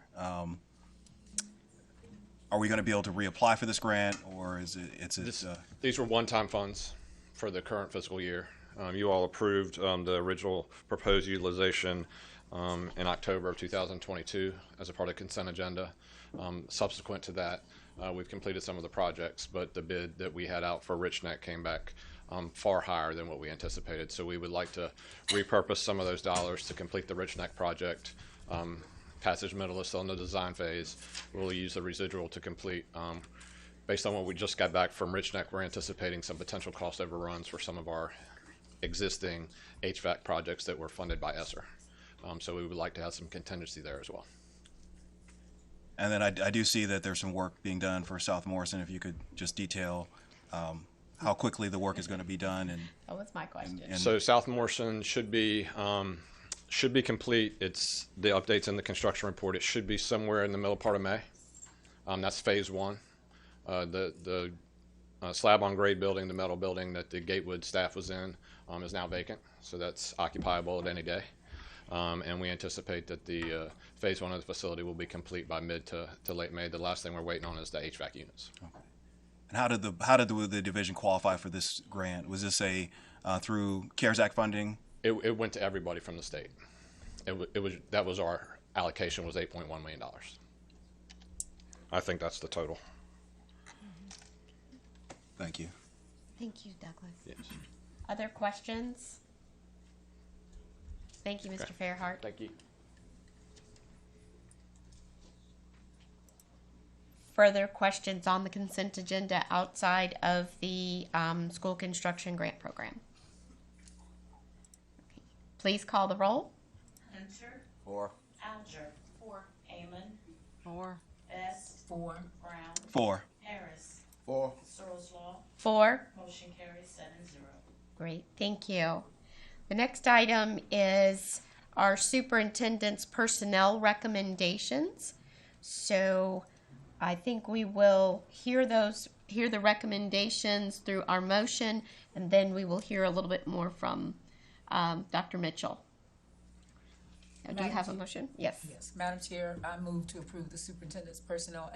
Are we going to be able to reapply for this grant, or is it? These were one-time funds for the current fiscal year. You all approved the original proposed utilization in October of 2022 as a part of the consent agenda. Subsequent to that, we've completed some of the projects, but the bid that we had out for Rich Neck came back far higher than what we anticipated. So we would like to repurpose some of those dollars to complete the Rich Neck project. Passage Middle is still in the design phase. We'll use the residual to complete. Based on what we just got back from Rich Neck, we're anticipating some potential cost overruns for some of our existing HVAC projects that were funded by ESSER. So we would like to have some contingency there as well. And then I do see that there's some work being done for South Morrison. If you could just detail how quickly the work is going to be done. And That was my question. So South Morrison should be complete. It's the updates in the construction report. It should be somewhere in the middle part of May. That's phase one. The slab on grade building, the metal building that the Gatewood staff was in, is now vacant. So that's occupiable at any day. And we anticipate that the phase one of the facility will be complete by mid to late May. The last thing we're waiting on is the HVAC units. Okay. And how did the division qualify for this grant? Was this through CARES Act funding? It went to everybody from the state. That was our allocation, was $8.1 million. I think that's the total. Thank you. Thank you, Douglas. Yes. Other questions? Thank you, Mr. Okay. Fairhart. Thank you. Further questions on the consent agenda outside of the school construction grant program? Okay. Please call the roll. Hunter. 4. Alger. 4. Amon. 4. Best. 4. Brown. 4. Harris. 4. Searles Law. 4. Motion carries 7-0. Great, thank you. The next item is our superintendent's personnel recommendations. So I think we will hear the recommendations through our motion, and then we will hear a little bit more from Dr. Mitchell. Do you have a motion? Yes. Yes. Madam Chair, I move to approve the superintendent's personnel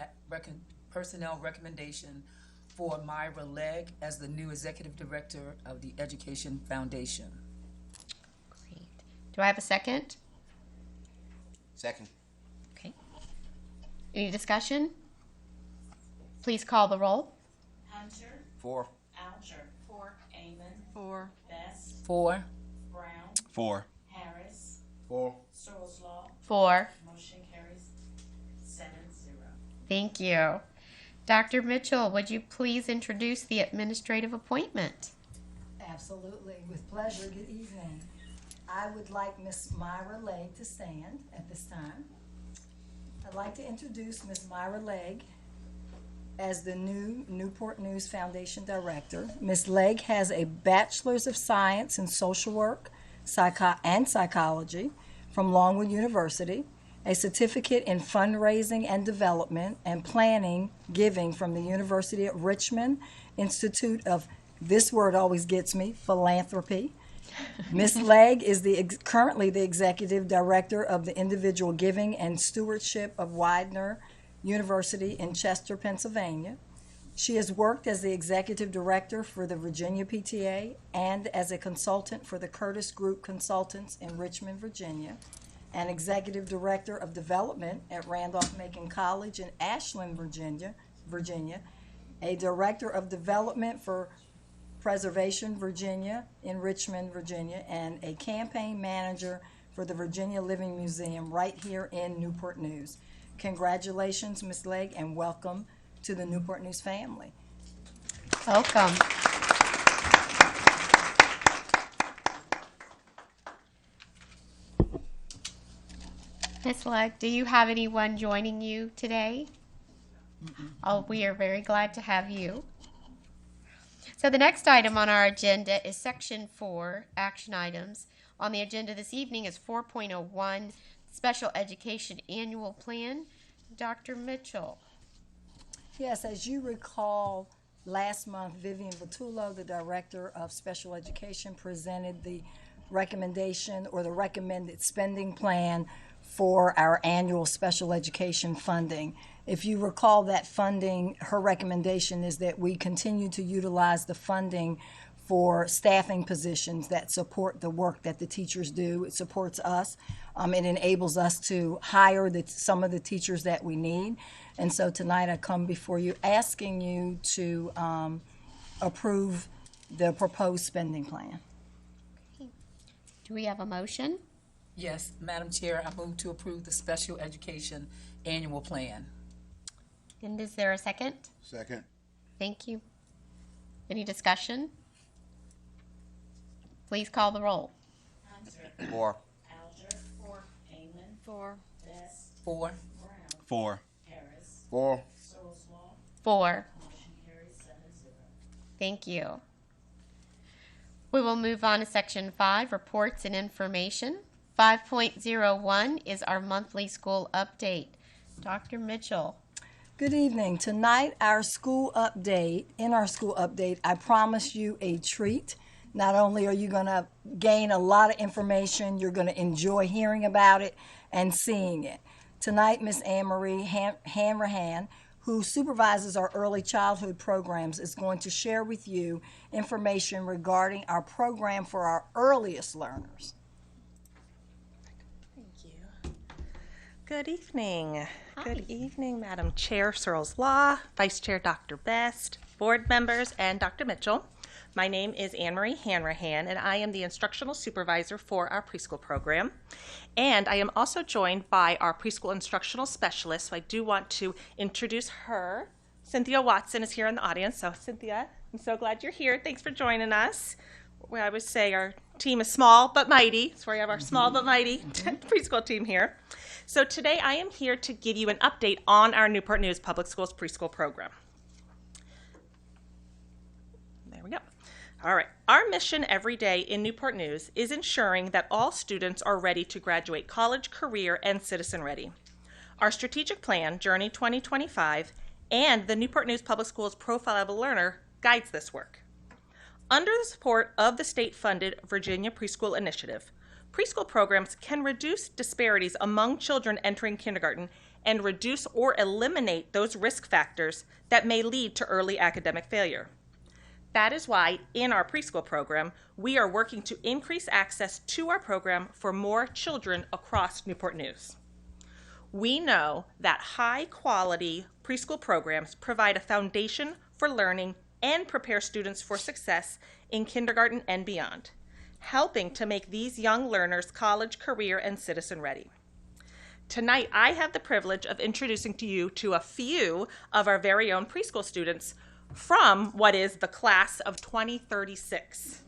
recommendation for Myra Legg as the new executive director of the Education Foundation. Great. Do I have a second? Second. Okay. Any discussion? Please call the roll. Hunter. 4. Alger. 4. Amon. 4. Best. 4. Brown. 4. Harris. 4. Searles Law. 4. Motion carries 7-0. Thank you. Dr. Mitchell, would you please introduce the administrative appointment? Absolutely, with pleasure. Good evening. I would like Miss Myra Legg to stand at this time. I'd like to introduce Miss Myra Legg as the new Newport News Foundation Director. Ms. Legg has a Bachelor's of Science in Social Work and Psychology from Longwood University, a certificate in fundraising and development and planning giving from the University of Richmond Institute of, this word always gets me, philanthropy. Ms. Legg is currently the executive director of the individual giving and stewardship of Widener University in Chester, Pennsylvania. She has worked as the executive director for the Virginia PTA and as a consultant for the Curtis Group Consultants in Richmond, Virginia, and executive director of development at Randolph-Macon College in Ashland, Virginia, a director of development for Preservation Virginia in Richmond, Virginia, and a campaign manager for the Virginia Living Museum right here in Newport News. Congratulations, Ms. Legg, and welcome to the Newport News family. Welcome. Ms. Legg, do you have anyone joining you today? Oh, we are very glad to have you. So the next item on our agenda is Section 4, Action Items. On the agenda this evening is 4.01, Special Education Annual Plan. Dr. Mitchell. Yes, as you recall, last month, Vivian Vitullo, the Director of Special Education, presented the recommendation or the recommended spending plan for our annual special education funding. If you recall that funding, her recommendation is that we continue to utilize the funding for staffing positions that support the work that the teachers do. It supports us. It enables us to hire some of the teachers that we need. And so tonight I come before you asking you to approve the proposed spending plan. Do we have a motion? Yes, Madam Chair, I move to approve the special education annual plan. And is there a second? Second. Thank you. Any discussion? Please call the roll. Hunter. 4. Alger. 4. Amon. 4. Best. 4. Brown. 4. Harris. 4. Searles Law. 4. Motion carries 7-0. Thank you. We will move on to Section 5, Reports and Information. 5.01 is our monthly school update. Dr. Mitchell. Good evening. Tonight, in our school update, I promise you a treat. Not only are you going to gain a lot of information, you're going to enjoy hearing about it and seeing it. Tonight, Ms. Anne-Marie Hanrahan, who supervises our early childhood programs, is going to share with you information regarding our program for our earliest learners. Thank you. Good evening. Hi. Good evening, Madam Chair Searles Law, Vice Chair Dr. Best, board members, and Dr. Mitchell. My name is Anne-Marie Hanrahan, and I am the instructional supervisor for our preschool program. And I am also joined by our preschool instructional specialist, so I do want to introduce her. Cynthia Watson is here in the audience. So Cynthia, I'm so glad you're here. Thanks for joining us. I would say our team is small but mighty. So we have our small but mighty preschool team here. So today I am here to give you an update on our Newport News Public Schools preschool program. There we go. All right. Our mission every day in Newport News is ensuring that all students are ready to graduate college, career, and citizen ready. Our strategic plan, Journey 2025, and the Newport News Public Schools Profile of a Learner guides this work. Under the support of the state-funded Virginia Preschool Initiative, preschool programs can reduce disparities among children entering kindergarten and reduce or eliminate those risk factors that may lead to early academic failure. That is why, in our preschool program, we are working to increase access to our program for more children across Newport News. We know that high-quality preschool programs provide a foundation for learning and prepare students for success in kindergarten and beyond, helping to make these young learners college, career, and citizen ready. Tonight, I have the privilege of introducing to you to a few of our very own preschool students from what is the class of 2036.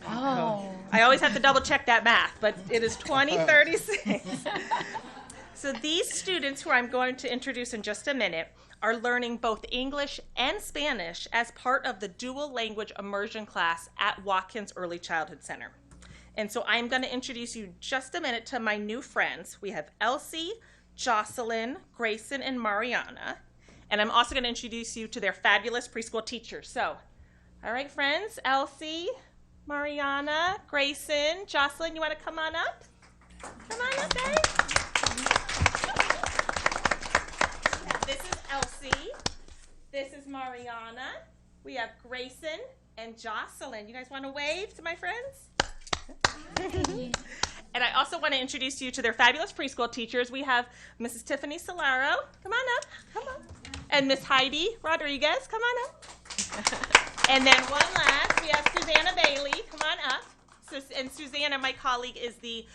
Oh. I always have to double check that math, but it is 2036. So these students who I'm going to introduce in just a minute are learning both English and Spanish as part of the dual language immersion class at Watkins Early Childhood Center. And so I'm going to introduce you just a minute to my new friends. We have Elsie, Jocelyn, Grayson, and Mariana. And I'm also going to introduce you to their fabulous preschool teachers. So, all right, friends, Elsie, Mariana, Grayson, Jocelyn, you want to come on up? Come on up, guys. This is Elsie. This is Mariana. We have Grayson and Jocelyn. You guys want to wave to my friends? And I also want to introduce you to their fabulous preschool teachers. We have Mrs. Tiffany Solaro. Come on up. Come on. And Miss Heidi Rodriguez. Come on up. And then one last, we have Susanna Bailey. Come on up. And Susanna, my colleague, is the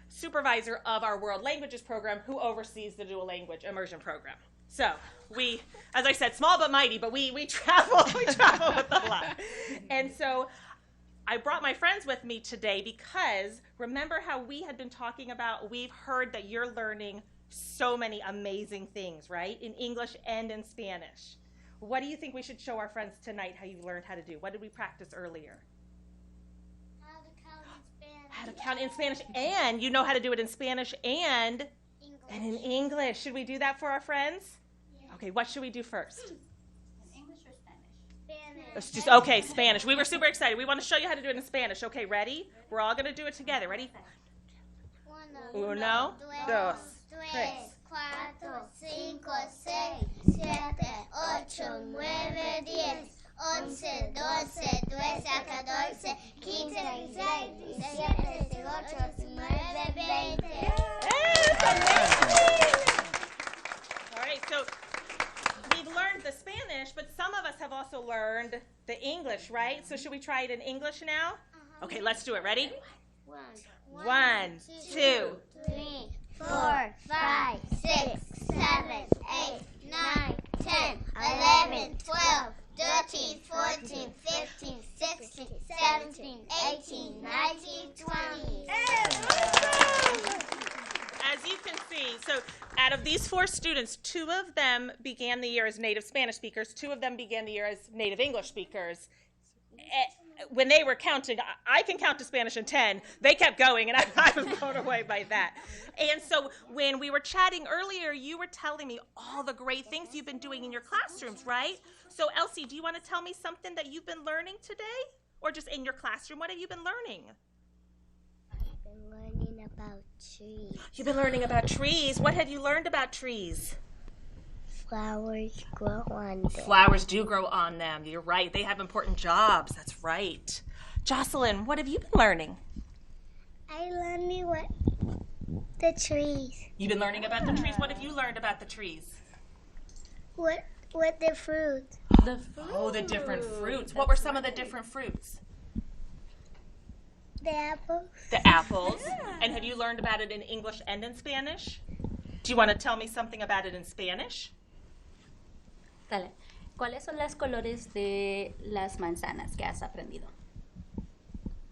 supervisor of our World Languages program who oversees the Dual Language Immersion program. So we, as I said, small but mighty, but we travel, with a lot. And so I brought my friends with me today because remember how we had been talking about, we've heard that you're learning so many amazing things, right? In English and in Spanish. What do you think we should show our friends tonight how you learned how to do? What did we practice earlier? How to count in Spanish. And you know how to do it in Spanish and in English. Should we do that for our friends? Yeah. Okay, what should we do first? English or Spanish? Spanish. Let's just, okay, Spanish. We were super excited. We want to show you how to do it in Spanish. Okay, ready? We're all going to do it together. Ready? Uno, dos, tres. 4, 5, 6, 7, 8, 9, 10, 11, 12, 13, 14, 15, 16, 17, 18, 19, 20. All right, so we've learned the Spanish, but some of us have also learned the English, right? So should we try it in English now? Okay, let's do it. Ready? 1, 2, 3, 4, 5, 6, 7, 8, 9, 10, 11, 12, 13, 14, 15, 16, 17, 18, 19, 20. As you can see, so out of these 4 students, 2 of them began the year as native Spanish speakers, 2 of them began the year as native English speakers. When they were counting, I can count to Spanish in 10. They kept going, and I was blown away by that. And so when we were chatting earlier, you were telling me all the great things you've been doing in your classrooms, right? So Elsie, do you want to tell me something that you've been learning today? Or just in your classroom, what have you been learning? I've been learning about trees. You've been learning about trees. What have you learned about trees? Flowers grow on them. Flowers do grow on them. You're right. They have important jobs. That's right. Jocelyn, what have you been learning? I learned what the trees. You've been learning about the trees. What have you learned about the trees? What the fruit. Oh, the different fruits. What were some of the different fruits? The apples. The apples. And have you learned about it in English and in Spanish? Do you want to tell me something about it in Spanish? Dale. ¿Cuáles son los colores de las manzanas que has aprendido?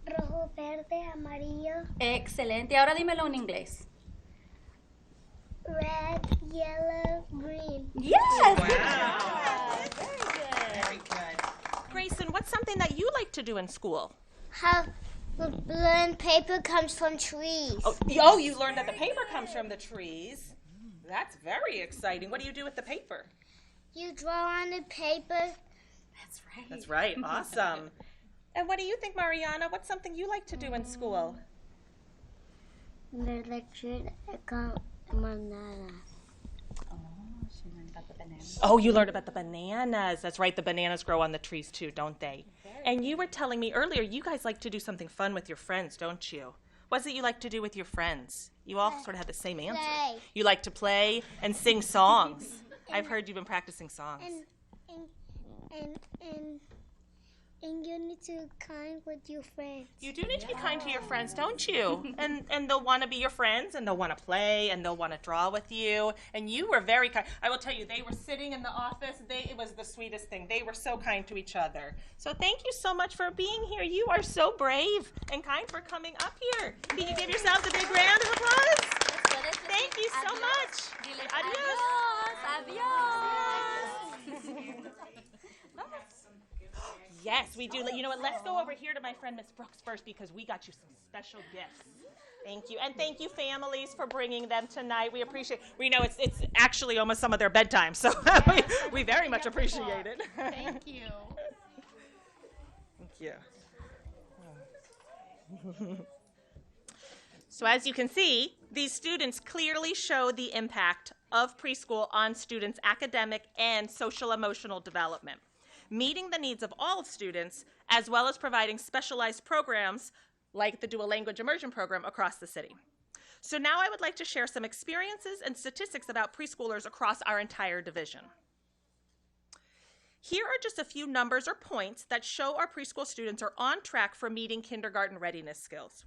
Rojo, verde, amarillo. Excelente. Ahora dímelo en inglés. Red, yellow, green. Yes. Wow. Very good. Grayson, what's something that you like to do in school? How learn paper comes from trees. Oh, you learned that the paper comes from the trees. That's very exciting. What do you do with the paper? You draw on the paper. That's right. That's right. Awesome. And what do you think, Mariana? What's something you like to do in school? The lecture about bananas. Oh, you learned about the bananas. That's right. The bananas grow on the trees too, don't they? And you were telling me earlier, you guys like to do something fun with your friends, don't you? What's it you like to do with your friends? You all sort of had the same answer. Play. You like to play and sing songs. I've heard you've been practicing songs. And you need to be kind with your friends. You do need to be kind to your friends, don't you? And they'll want to be your friends, and they'll want to play, and they'll want to draw with you. And you were very kind. I will tell you, they were sitting in the office. It was the sweetest thing. They were so kind to each other. So thank you so much for being here. You are so brave and kind for coming up here. Can you give yourselves a big round of applause? Thank you so much. Adios. Adios. Yes, we do. You know what? Let's go over here to my friend Miss Brooks first because we got you some special gifts. Thank you. And thank you, families, for bringing them tonight. We appreciate it. We know it's actually almost some of their bedtime, so we very much appreciate it. Thank you. Thank you. So as you can see, these students clearly show the impact of preschool on students' academic and social-emotional development, meeting the needs of all students, as well as providing specialized programs like the Dual Language Immersion Program across the city. So now I would like to share some experiences and statistics about preschoolers across our entire division. Here are just a few numbers or points that show our preschool students are on track for meeting kindergarten readiness skills.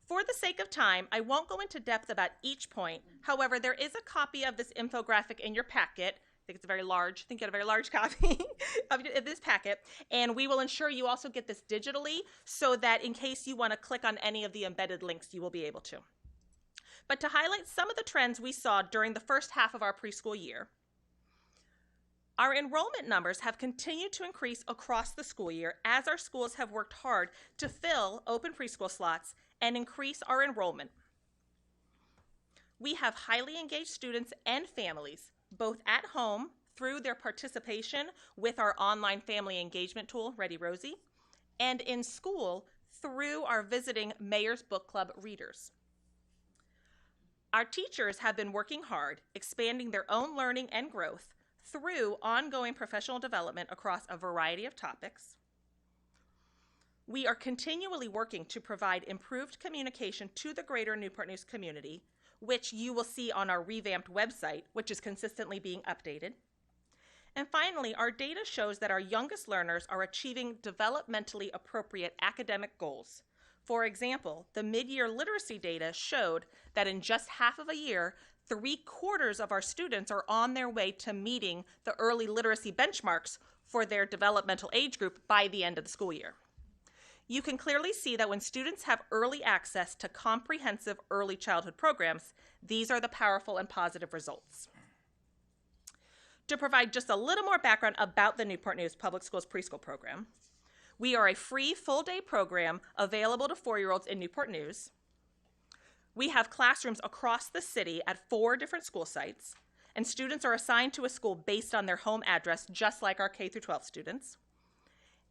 For the sake of time, I won't go into depth about each point. However, there is a copy of this infographic in your packet. I think it's a very large, I think you got a very large copy of this packet. And we will ensure you also get this digitally so that in case you want to click on any of the embedded links, you will be able to. But to highlight some of the trends we saw during the first half of our preschool year, our enrollment numbers have continued to increase across the school year as our schools have worked hard to fill open preschool slots and increase our enrollment. We have highly engaged students and families, both at home through their participation with our online family engagement tool, Ready Rosie, and in school through our visiting Mayor's Book Club readers. Our teachers have been working hard, expanding their own learning and growth through ongoing professional development across a variety of topics. We are continually working to provide improved communication to the greater Newport News community, which you will see on our revamped website, which is consistently being updated. And finally, our data shows that our youngest learners are achieving developmentally appropriate academic goals. For example, the mid-year literacy data showed that in just half of a year, 3/4 of our students are on their way to meeting the early literacy benchmarks for their developmental age group by the end of the school year. You can clearly see that when students have early access to comprehensive early childhood programs, these are the powerful and positive results. To provide just a little more background about the Newport News Public Schools preschool program, we are a free full-day program available to 4-year-olds in Newport News. We have classrooms across the city at 4 different school sites, and students are assigned to a school based on their home address, just like our K-12 students.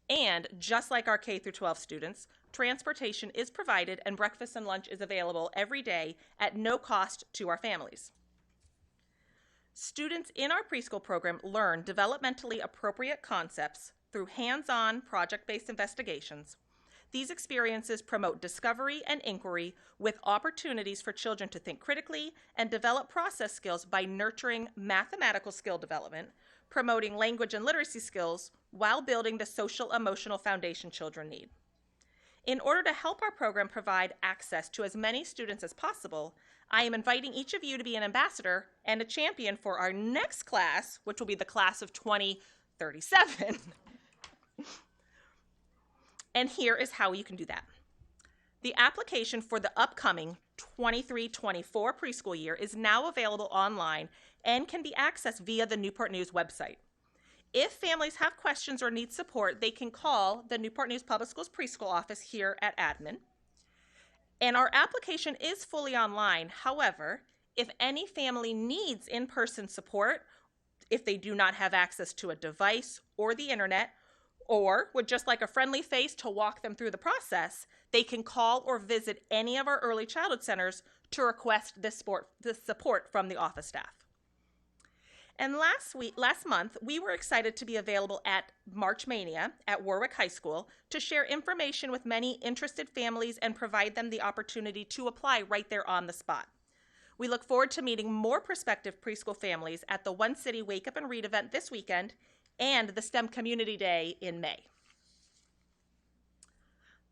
And just like our K-12 students, transportation is provided and breakfast and lunch is available every day at no cost to our families. Students in our preschool program learn developmentally appropriate concepts through hands-on project-based investigations. These experiences promote discovery and inquiry with opportunities for children to think critically and develop process skills by nurturing mathematical skill development, promoting language and literacy skills, while building the social emotional foundation children need. In order to help our program provide access to as many students as possible, I am inviting each of you to be an ambassador and a champion for our next class, which will be the class of 2037. And here is how you can do that. The application for the upcoming 23-24 preschool year is now available online and can be accessed via the Newport News website. If families have questions or need support, they can call the Newport News Public Schools preschool office here at admin. And our application is fully online. However, if any family needs in-person support, if they do not have access to a device or the internet, or would just like a friendly face to walk them through the process, they can call or visit any of our early childhood centers to request this support from the office staff. And last month, we were excited to be available at March Mania at Warwick High School to share information with many interested families and provide them the opportunity to apply right there on the spot. We look forward to meeting more prospective preschool families at the One City Wake Up and Read event this weekend and the STEM Community Day in May.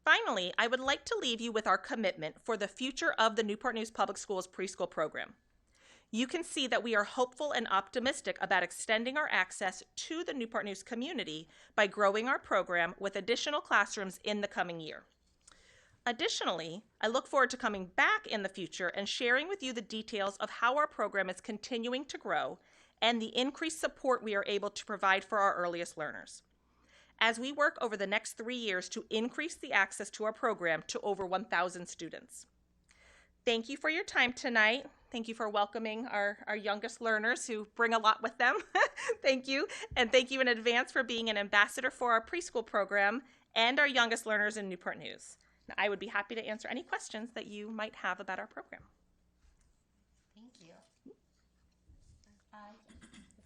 Finally, I would like to leave you with our commitment for the future of the Newport News Public Schools preschool program. You can see that we are hopeful and optimistic about extending our access to the Newport News community by growing our program with additional classrooms in the coming year. Additionally, I look forward to coming back in the future and sharing with you the details of how our program is continuing to grow and the increased support we are able to provide for our earliest learners, as we work over the next 3 years to increase the access to our program to over 1,000 students. Thank you for your time tonight. Thank you for welcoming our youngest learners who bring a lot with them. Thank you. And thank you in advance for being an ambassador for our preschool program and our youngest learners in Newport News. Now, I would be happy to answer any questions that you might have about our program. Thank you.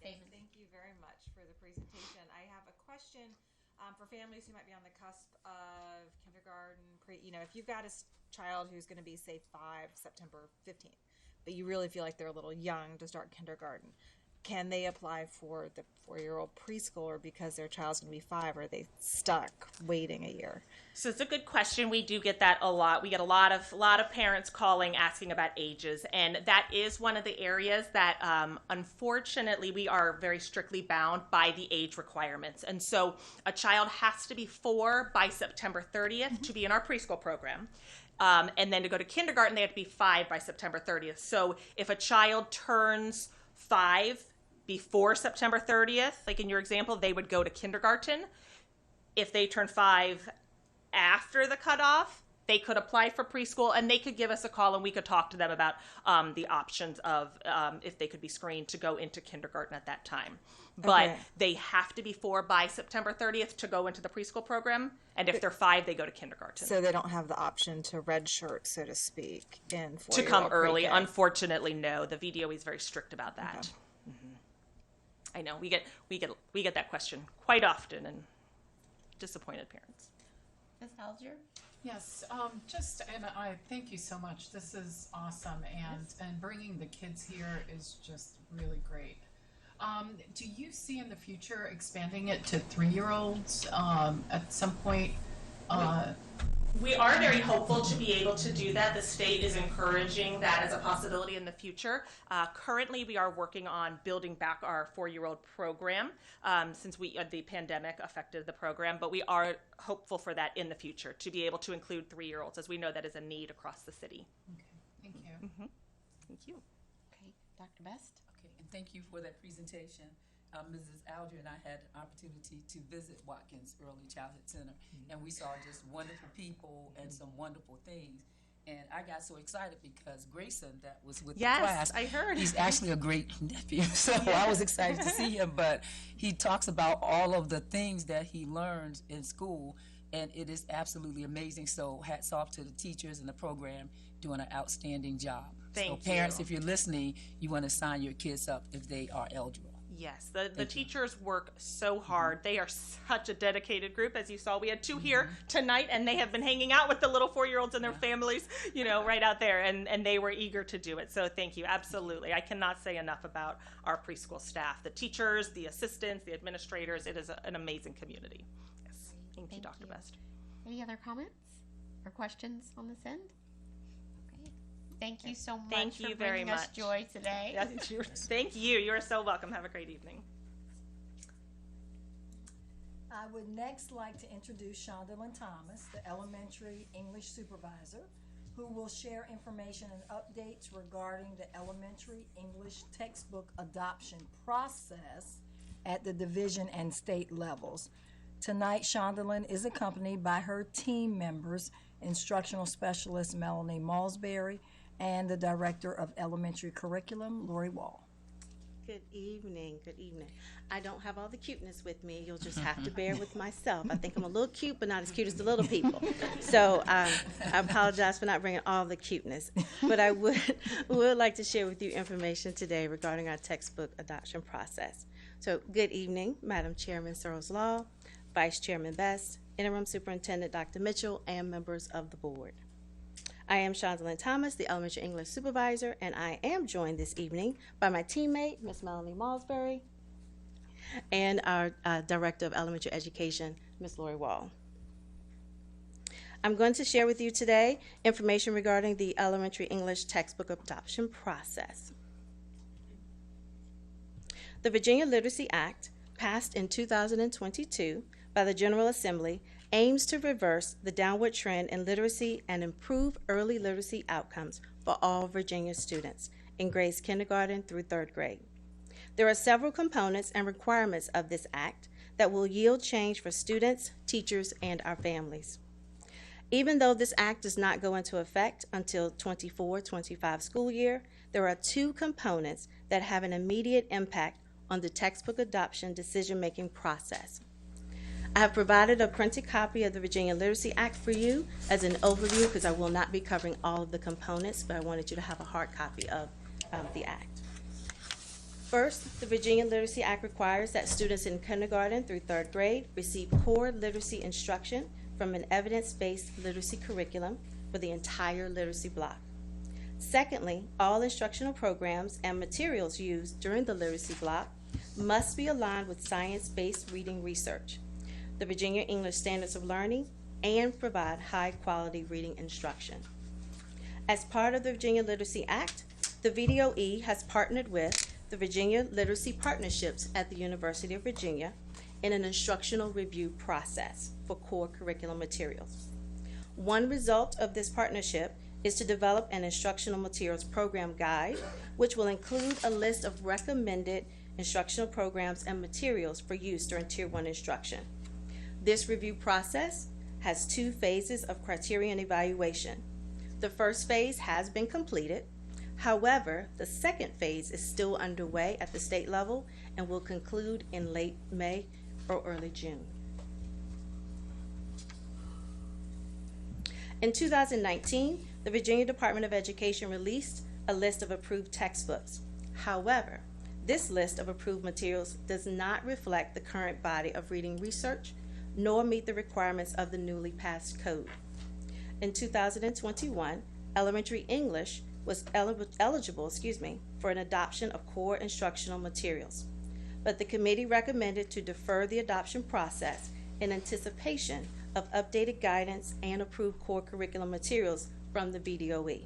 Thank you very much for the presentation. I have a question for families who might be on the cusp of kindergarten, if you've got a child who's going to be, say, 5, September 15th, but you really feel like they're a little young to start kindergarten. can they apply for the 4-year-old preschooler because their child's going to be 5? Or are they stuck waiting a year? So it's a good question. We do get that a lot. We get a lot of parents calling asking about ages, and that is one of the areas that unfortunately we are very strictly bound by the age requirements. And so a child has to be 4 by September 30th to be in our preschool program. And then to go to kindergarten, they have to be 5 by September 30th. So if a child turns 5 before September 30th, like in your example, they would go to kindergarten. If they turn 5 after the cutoff, they could apply for preschool, and they could give us a call and we could talk to them about the options of if they could be screened to go into kindergarten at that time. But they have to be 4 by September 30th to go into the preschool program, and if they're 5, they go to kindergarten. So they don't have the option to redshirt, so to speak, in 4-year-old to come early. pre-K. Unfortunately, no. The VDOE is very strict about that. I know we get that question quite often, and disappointed parents. Ms. Alger? Yes, and I thank you so much. This is awesome, and bringing the kids here is just really great. Do you see in the future expanding it to 3-year-olds at some point? We are very hopeful to be able to do that. The state is encouraging that as a possibility in the future. Currently, we are working on building back our 4-year-old program since the pandemic affected the program, but we are hopeful for that in the future to be able to include 3-year-olds, as we know that is a need across the city. Okay, thank you. Thank you. Okay, Dr. Best? Okay, and thank you for that presentation. Mrs. Alger and I had an opportunity to visit Watkins Early Childhood Center, and we saw just wonderful people and some wonderful things. And I got so excited because Grayson, that was with the class, I heard. he's actually a great nephew, so I was excited to see him. But he talks about all of the things that he learns in school, and it is absolutely amazing. So hats off to the teachers and the program doing an outstanding job. Thank so parents, you. if you're listening, you want to sign your kids up if they are eligible. Yes, the teachers work so hard. They are such a dedicated group. As you saw, we had 2 here tonight, and they have been hanging out with the little 4-year-olds and their families, right out there, and they were eager to do it. So thank you. Absolutely. I cannot say enough about our preschool staff, the teachers, the assistants, the administrators. It is an amazing community. Yes. Thank you, Dr. Best. Any other comments or questions on this end? Thank you so much Thank for you very bringing us much. joy today. Thank you. You are so welcome. Have a great evening. I would next like to introduce Shondalyn Thomas, the elementary English supervisor, who will share information and updates regarding the elementary English textbook adoption process at the division and state levels. Tonight, Shondalyn is accompanied by her team members, instructional specialist Melanie Malsbury, and the Director of Elementary Curriculum, Lori Wall. Good evening. Good evening. I don't have all the cuteness with me. You'll just have to bear with myself. I think I'm a little cute, but not as cute as the little people. So I apologize for not bringing all the cuteness. But I would like to share with you information today regarding our textbook adoption process. So good evening, Madam Chairman Searles Law, Vice Chairman Best, Interim Superintendent Dr. Mitchell, and members of the board. I am Shondalyn Thomas, the elementary English supervisor, and I am joined this evening by my teammate, Miss Melanie Malsbury, and our Director of Elementary Education, Miss Lori Wall. I'm going to share with you today information regarding the elementary English textbook adoption process. The Virginia Literacy Act, passed in 2022 by the General Assembly, aims to reverse the downward trend in literacy and improve early literacy outcomes for all Virginia students in grades kindergarten through 3rd grade. There are several components and requirements of this act that will yield change for students, teachers, and our families. Even though this act does not go into effect until 24-25 school year, there are 2 components that have an immediate impact on the textbook adoption decision-making process. I have provided a printed copy of the Virginia Literacy Act for you as an overview because I will not be covering all of the components, but I wanted you to have a hard copy of the Act. First, the Virginia Literacy Act requires that students in kindergarten through 3rd grade receive core literacy instruction from an evidence-based literacy curriculum for the entire literacy block. Secondly, all instructional programs and materials used during the literacy block must be aligned with science-based reading research, the Virginia English Standards of Learning, and provide high-quality reading instruction. As part of the Virginia Literacy Act, the VDOE has partnered with the Virginia Literacy Partnerships at the University of Virginia in an instructional review process for core curriculum materials. One result of this partnership is to develop an instructional materials program guide, which will include a list of recommended instructional programs and materials for use during Tier 1 instruction. This review process has 2 phases of criteria and evaluation. The first phase has been completed. However, the second phase is still underway at the state level and will conclude in late May or early June. In 2019, the Virginia Department of Education released a list of approved textbooks. However, this list of approved materials does not reflect the current body of reading research, nor meet the requirements of the newly passed code. In 2021, elementary English was eligible for an adoption of core instructional materials, but the committee recommended to defer the adoption process in anticipation of updated guidance and approved core curriculum materials from the VDOE.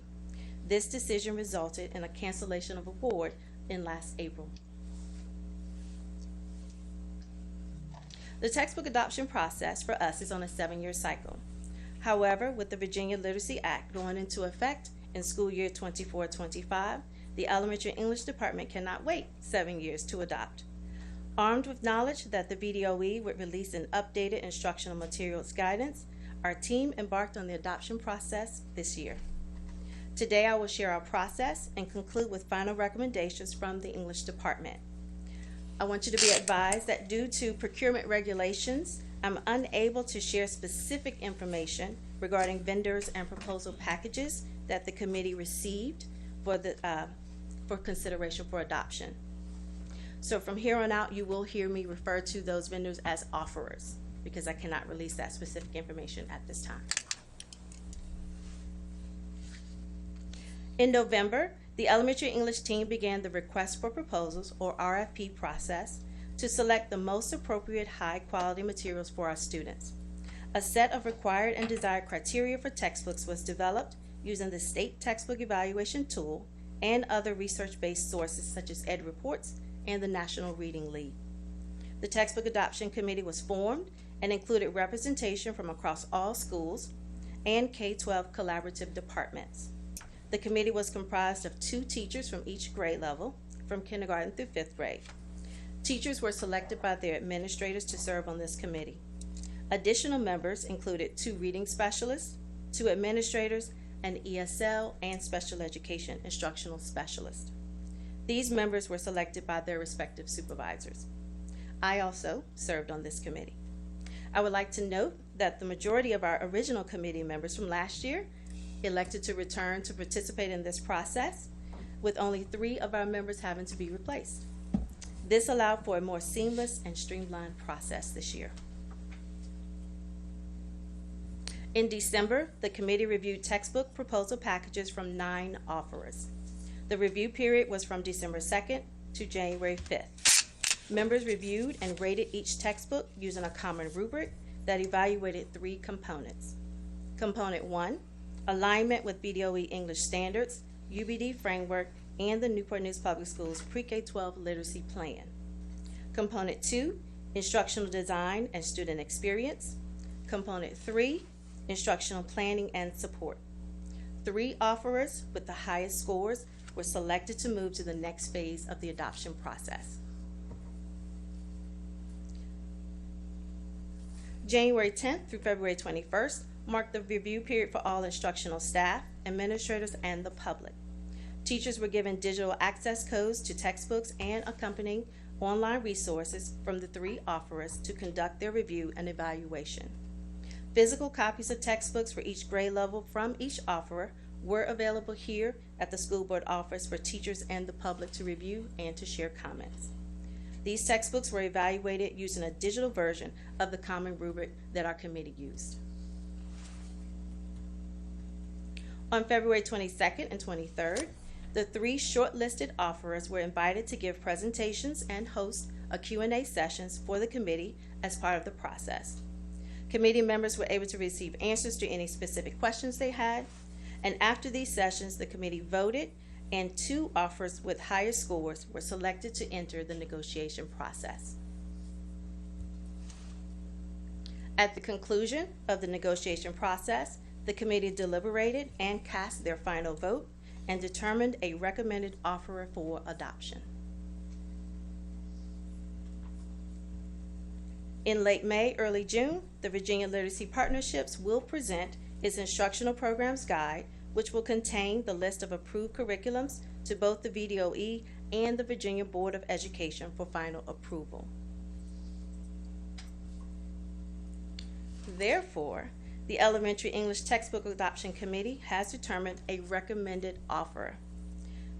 This decision resulted in a cancellation of award in last April. The textbook adoption process for us is on a 7-year cycle. However, with the Virginia Literacy Act going into effect in school year 24-25, the elementary English department cannot wait 7 years to adopt. Armed with knowledge that the VDOE would release an updated instructional materials guidance, our team embarked on the adoption process this year. Today I will share our process and conclude with final recommendations from the English department. I want you to be advised that due to procurement regulations, I'm unable to share specific information regarding vendors and proposal packages that the committee received for consideration for adoption. So from here on out, you will hear me refer to those vendors as offerers because I cannot release that specific information at this time. In November, the elementary English team began the request for proposals, or RFP process, to select the most appropriate high-quality materials for our students. A set of required and desired criteria for textbooks was developed using the state textbook evaluation tool and other research-based sources such as EdReports and the National Reading League. The textbook adoption committee was formed and included representation from across all schools and K-12 collaborative departments. The committee was comprised of 2 teachers from each grade level, from kindergarten through 5th grade. Teachers were selected by their administrators to serve on this committee. Additional members included 2 reading specialists, 2 administrators, an ESL and special education instructional specialist. These members were selected by their respective supervisors. I also served on this committee. I would like to note that the majority of our original committee members from last year elected to return to participate in this process, with only 3 of our members having to be replaced. This allowed for a more seamless and streamlined process this year. In December, the committee reviewed textbook proposal packages from 9 offerers. The review period was from December 2nd to January 5th. Members reviewed and rated each textbook using a common rubric that evaluated 3 components. Component 1, alignment with VDOE English standards, UBD framework, and the Newport News Public Schools Pre-K-12 Literacy Plan. Component 2, instructional design and student experience. Component 3, instructional planning and support. 3 offerers with the highest scores were selected to move to the next phase of the adoption process. January 10th through February 21st marked the review period for all instructional staff, administrators, and the public. Teachers were given digital access codes to textbooks and accompanying online resources from the 3 offerers to conduct their review and evaluation. Physical copies of textbooks for each grade level from each offerer were available here at the school board office for teachers and the public to review and to share comments. These textbooks were evaluated using a digital version of the common rubric that our committee used. On February 22nd and 23rd, the 3 shortlisted offerers were invited to give presentations and host a Q&A sessions for the committee as part of the process. Committee members were able to receive answers to any specific questions they had, and after these sessions, the committee voted, and 2 offers with higher scores were selected to enter the negotiation process. At the conclusion of the negotiation process, the committee deliberated and cast their final vote and determined a recommended offer for adoption. In late May, early June, the Virginia Literacy Partnerships will present its Instructional Programs Guide, which will contain the list of approved curriculums to both the VDOE and the Virginia Board of Education for final approval. Therefore, the Elementary English Textbook Adoption Committee has determined a recommended offer.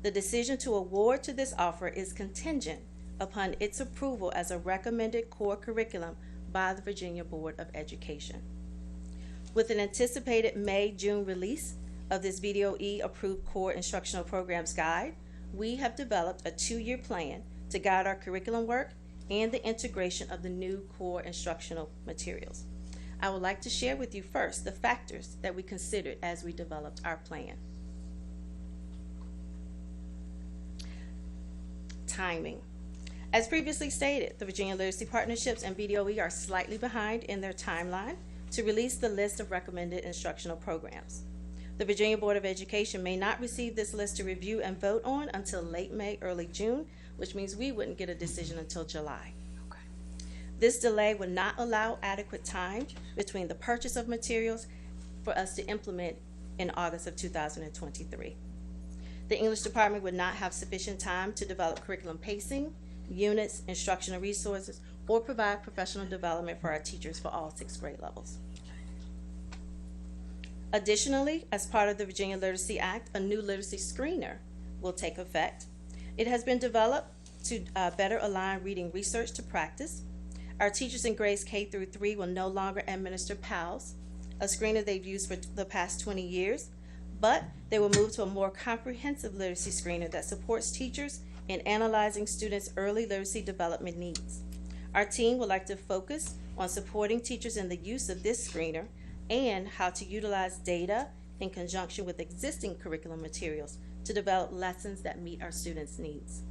The decision to award to this offer is contingent upon its approval as a recommended core curriculum by the Virginia Board of Education. With an anticipated May-June release of this VDOE approved core instructional programs guide, we have developed a 2-year plan to guide our curriculum work and the integration of the new core instructional materials. I would like to share with you first the factors that we considered as we developed our plan. Timing. As previously stated, the Virginia Literacy Partnerships and VDOE are slightly behind in their timeline to release the list of recommended instructional programs. The Virginia Board of Education may not receive this list to review and vote on until late May, early June, which means we wouldn't get a decision until July. This delay would not allow adequate time between the purchase of materials for us to implement in August of 2023. The English department would not have sufficient time to develop curriculum pacing, units, instructional resources, or provide professional development for our teachers for all 6th grade levels. Additionally, as part of the Virginia Literacy Act, a new literacy screener will take effect. It has been developed to better align reading research to practice. Our teachers in grades K through 3 will no longer administer PALS, a screener they've used for the past 20 years, but they will move to a more comprehensive literacy screener that supports teachers in analyzing students' early literacy development needs. Our team would like to focus on supporting teachers in the use of this screener and how to utilize data in conjunction with existing curriculum materials to develop lessons that meet our students' needs.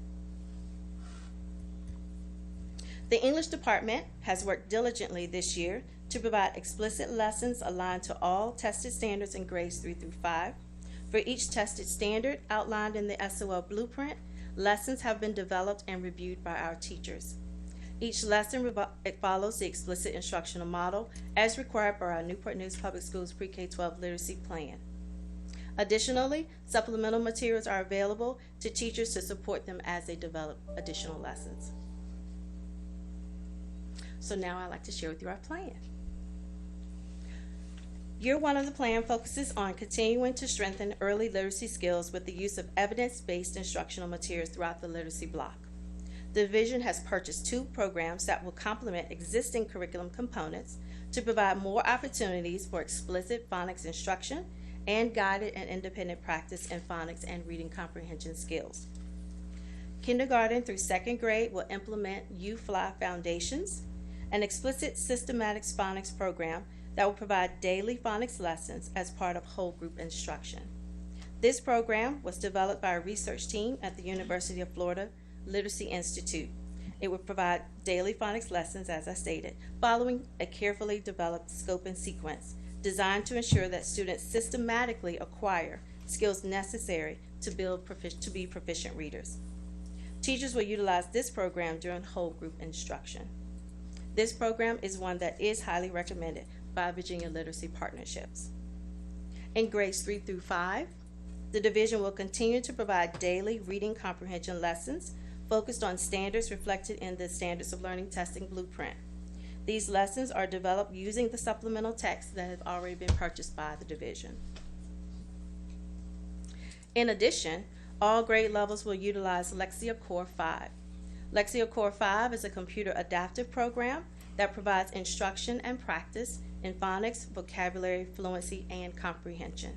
The English department has worked diligently this year to provide explicit lessons aligned to all tested standards in grades 3 through 5. For each tested standard outlined in the SOL blueprint, lessons have been developed and reviewed by our teachers. Each lesson follows the explicit instructional model as required by our Newport News Public Schools Pre-K-12 Literacy Plan. Additionally, supplemental materials are available to teachers to support them as they develop additional lessons. So now I'd like to share with you our plan. Year 1 of the plan focuses on continuing to strengthen early literacy skills with the use of evidence-based instructional materials throughout the literacy block. The division has purchased 2 programs that will complement existing curriculum components to provide more opportunities for explicit phonics instruction and guided and independent practice in phonics and reading comprehension skills. Kindergarten through 2nd grade will implement UFly Foundations, an explicit systematic phonics program that will provide daily phonics lessons as part of whole group instruction. This program was developed by a research team at the University of Florida Literacy Institute. It will provide daily phonics lessons, as I stated, following a carefully developed scope and sequence designed to ensure that students systematically acquire skills necessary to be proficient readers. Teachers will utilize this program during whole group instruction. This program is one that is highly recommended by Virginia Literacy Partnerships. In grades 3 through 5, the division will continue to provide daily reading comprehension lessons focused on standards reflected in the Standards of Learning Testing Blueprint. These lessons are developed using the supplemental text that have already been purchased by the division. In addition, all grade levels will utilize Lexia Core 5. Lexia Core 5 is a computer adaptive program that provides instruction and practice in phonics, vocabulary, fluency, and comprehension.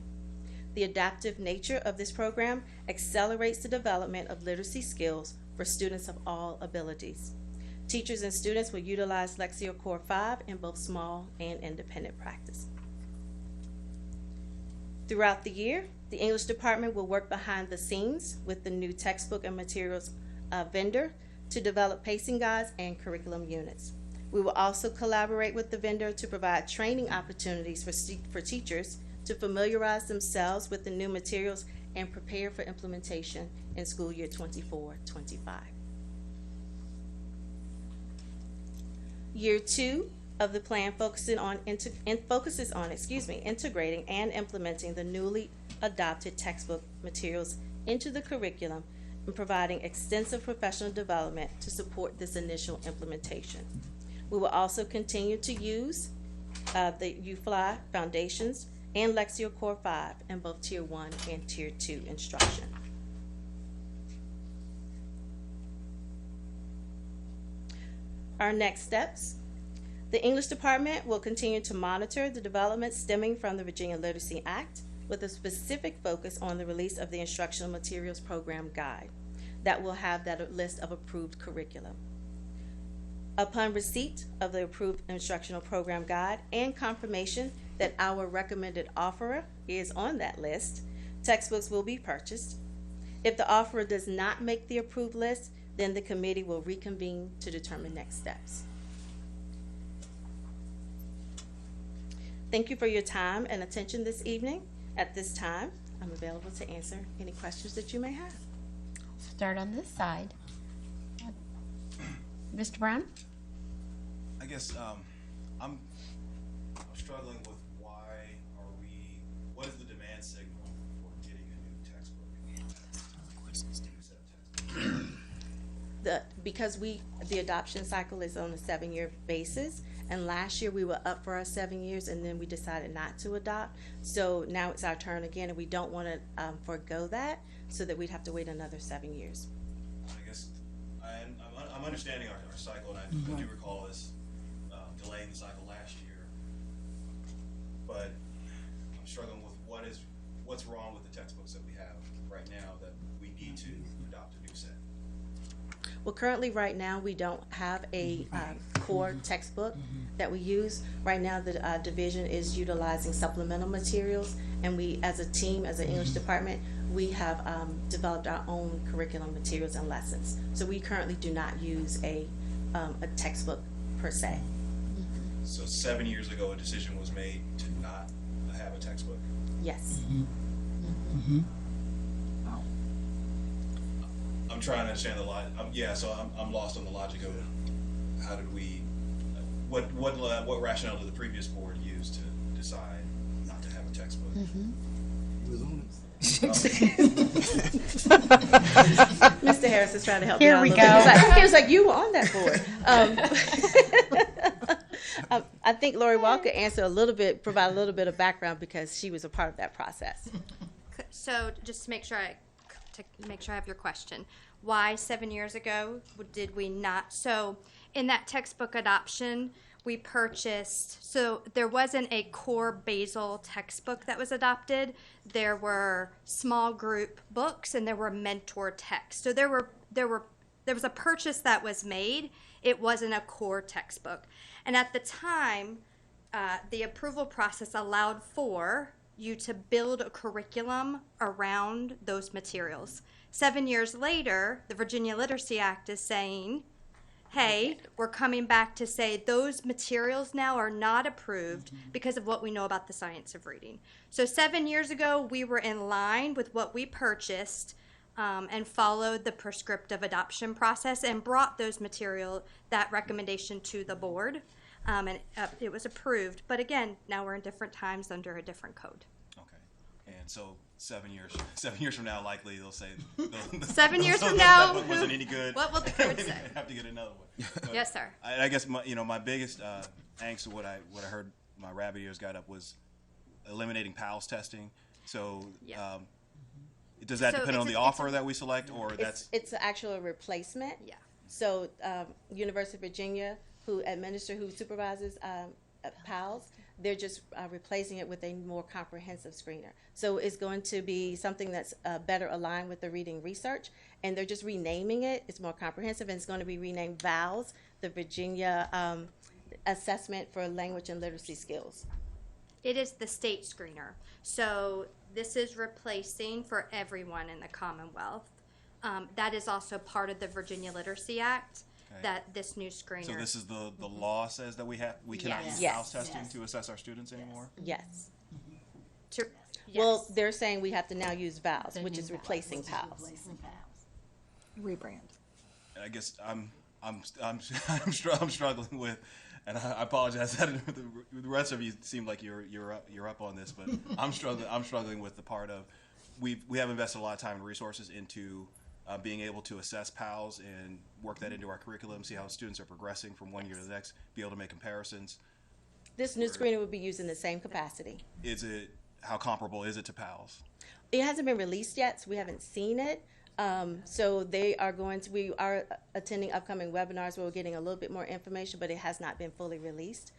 The adaptive nature of this program accelerates the development of literacy skills for students of all abilities. Teachers and students will utilize Lexio Core 5 in both small and independent practice. Throughout the year, the English department will work behind the scenes with the new textbook and materials vendor to develop pacing guides and curriculum units. We will also collaborate with the vendor to provide training opportunities for teachers to familiarize themselves with the new materials and prepare for implementation in school year 24-25. Year 2 of the plan focuses on integrating and implementing the newly adopted textbook materials into the curriculum and providing extensive professional development to support this initial implementation. We will also continue to use the UFLI Foundations and Lexio Core 5 in both Tier 1 and Tier 2 instruction. Our next steps. The English department will continue to monitor the developments stemming from the Virginia Literacy Act with a specific focus on the release of the Instructional Materials Program Guide that will have that list of approved curriculum. Upon receipt of the approved instructional program guide and confirmation that our recommended offerer is on that list, textbooks will be purchased. If the offerer does not make the approved list, then the committee will reconvene to determine next steps. Thank you for your time and attention this evening. At this time, I'm available to answer any questions that you may have. Start on this side. Mr. Brown? I guess I'm struggling with what is the demand signal for getting a new textbook? Because the adoption cycle is on a 7-year basis, and last year we were up for our 7 years and then we decided not to adopt. So now it's our turn again, and we don't want to forego that so that we'd have to wait another 7 years. I guess I'm understanding our cycle, and I do recall us delaying the cycle last year, but I'm struggling with what's wrong with the textbooks that we have right now that we need to adopt a new set. Well, currently right now we don't have a core textbook that we use. Right now the division is utilizing supplemental materials, and we as a team, as an English department, we have developed our own curriculum materials and lessons. So we currently do not use a textbook per se. So 7 years ago, a decision was made to not have a textbook. Yes. I'm trying to understand the logic. So I'm lost on the logic of how did we, what rationale did the previous board use to decide not to have a textbook? It was on Mr. Harris is trying to help Here me out we a little go. bit. He was like, you were on that board. I think Lori Walker could answer provide a little bit of background because she was a part of that process. So just to make sure I have your question, why 7 years ago did we not? So in that textbook adoption, we purchased, so there wasn't a core Basel textbook that was adopted. There were small group books and there were mentor texts. So there was a purchase that was made. It wasn't a core textbook. And at the time, the approval process allowed for you to build a curriculum around those materials. 7 years later, the Virginia Literacy Act is saying, hey, we're coming back to say those materials now are not approved because of what we know about the science of reading. So 7 years ago, we were in line with what we purchased and followed the prescriptive adoption process and brought that recommendation to the board. And it was approved. But again, now we're in different times under a different code. Okay. And so 7 years from now, likely they'll say 7 years from now, that book wasn't any good. What will the code say? Have to get another one. But Yes, sir. I guess my biggest angst of what I heard my rabbit ears got up was eliminating PALS testing. So does that depend on the offer that we select, or it's an actual replacement? Yeah. So University of Virginia, who supervises PALS, They're just replacing it with a more comprehensive screener. So it's going to be something that's better aligned with the reading research, and they're just renaming it. It's more comprehensive, and it's going to be renamed VALS, the Virginia Assessment for Language and Literacy Skills. It is the state screener. So this is replacing for everyone in the Commonwealth. That is also part of the Virginia Literacy Act, Okay. that this new screener. So this is the law says that we cannot use Yes. PALS testing Yes. to assess our students anymore? Yes. To- Well, they're saying we have to now use VALS, which is replacing PALS. Rebrand. And I guess I'm struggling with, and I apologize that the rest of you seem like you're up on this, but I'm struggling with the part of we have invested a lot of time and resources into being able to assess PALS and work that into our curriculum, see how students are progressing from one year to the next, be able to make comparisons. This new screener would be used in the same capacity. How comparable is it to PALS? It hasn't been released yet, so we haven't seen it. So we are attending upcoming webinars where we're getting a little bit more information, but it has not been fully released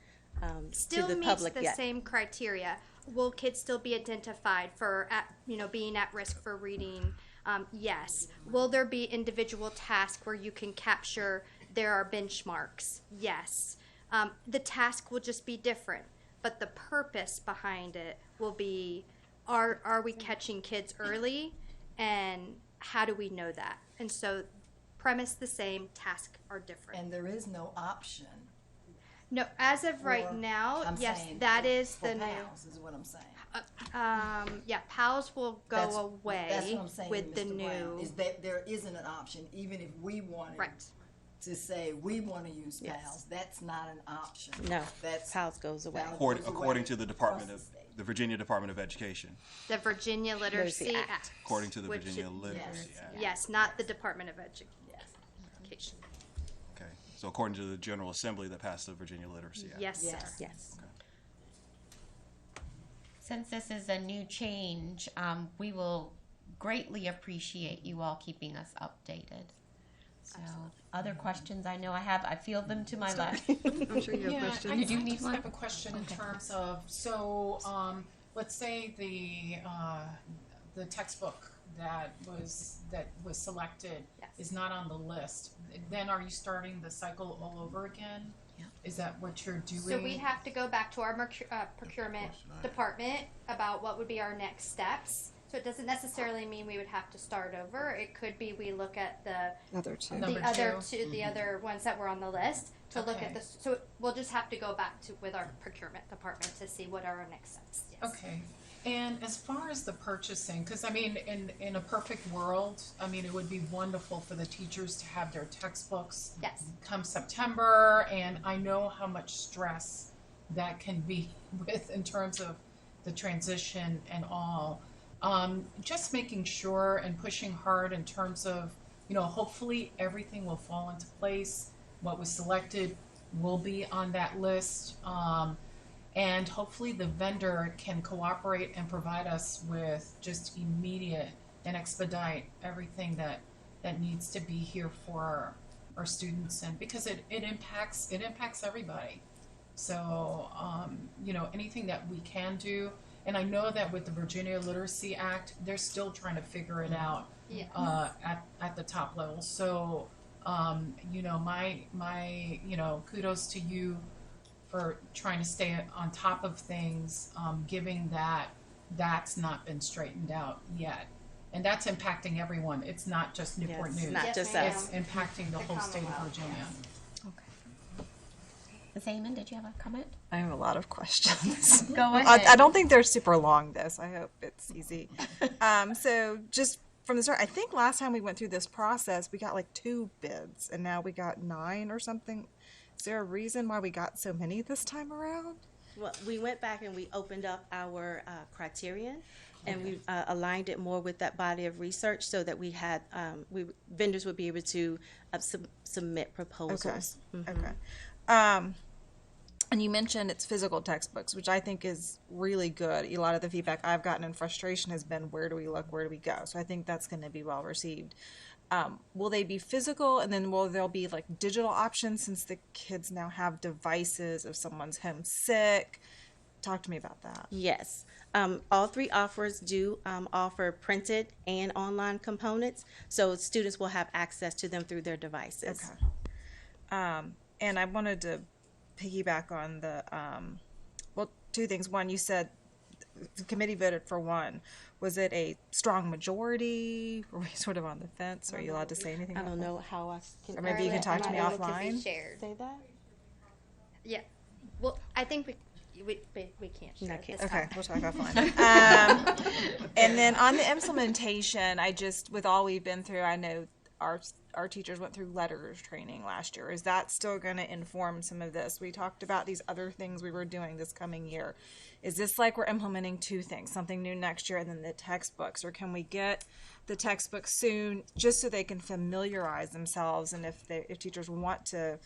Still to the meets public the yet. same criteria. Will kids still be identified for being at risk for reading? Yes. Will there be individual tasks where you can capture there are benchmarks? Yes. The task will just be different, but the purpose behind it will be, are we catching kids early, and how do we know that? And so premise the same, tasks are different. And there is no option. No, as of right for- now, I'm yes, saying that for- is for the new. PALS is what I'm saying. Yeah, PALS will go That's away what I'm saying, with the Mr. Brown, new. is that there isn't an option, even if we wanted to say we want to use Yes. PALS, that's not an option. No, That's PALS goes away. According to the Virginia Department of Education. The Virginia Literacy Act. According to the which Virginia is- Literacy yes, Act. Yes, not the Department of Education. Okay. So according to the General Assembly that passed the Virginia Literacy Act. Yes, sir. Yes. Since this is a new change, we will greatly appreciate you all keeping us updated. So, other questions I know I have, I feel them to my left. I'm sure you have questions. You do I need just one? have a question in terms of, let's say the textbook that was selected is not on the list. Then are you starting the cycle all over again? Is that what you're doing? So we have to go back to our procurement department about what would be our next steps. So it doesn't necessarily mean we would have to start over. It could be we look at the Other two. Number two. the other ones that were on the list to look at Okay. this. So we'll just have to go back to with our procurement department to see what are our next steps. Yes. Okay. And as far as the purchasing, because I mean, in a perfect world, I mean, it would be wonderful for the teachers to have their textbooks come September, and I know how much stress that can be with in terms of the transition and all. Just making sure and pushing hard in terms of, hopefully everything will fall into place. What was selected will be on that list. And hopefully the vendor can cooperate and provide us with just immediate and expedite everything that needs to be here for our students, and because it impacts everybody. So anything that we can do, and I know that with the Virginia Literacy Act, they're still trying to figure it out at the top level. So my kudos to you for trying to stay on top of things, given that that's not been straightened out yet. And that's impacting everyone. It's not just Newport Yes, News. not just us. It's impacting the whole state of Virginia. Ms. Amon, did you have a comment? I have a lot of questions. Go ahead. I don't think they're super long, this. I hope it's easy. So just from the start, I think last time we went through this process, we got like 2 bids, and now we got 9 or something. Is there a reason why we got so many this time around? Well, we went back and we opened up our criterion, and we aligned it more with that body of research so that we had vendors would be able to submit proposals. Okay. Mhm. Okay. And you mentioned it's physical textbooks, which I think is really good. A lot of the feedback I've gotten and frustration has been, where do we look, where do we go? So I think that's going to be well received. Will they be physical, and then will there be like digital options, since the kids now have devices if someone's homesick? Talk to me about that. Yes. All three offers do offer printed and online components, so students will have access to them through their devices. Okay. And I wanted to piggyback on the, well, two things. One, you said the committee voted for one. Was it a strong majority? Were we sort of on the fence? Are you allowed to say anything? I about don't that? know how I can. Or maybe you can talk to me offline. Say that? Yeah. Well, I think we can't share. No, can't. It's Okay, fine. we'll talk offline. And then on the implementation, with all we've been through, I know our teachers went through letters training last year. Is that still going to inform some of this? We talked about these other things we were doing this coming year. Is this like we're implementing two things, something new next year and then the textbooks? Or can we get the textbooks soon just so they can familiarize themselves, and if teachers want to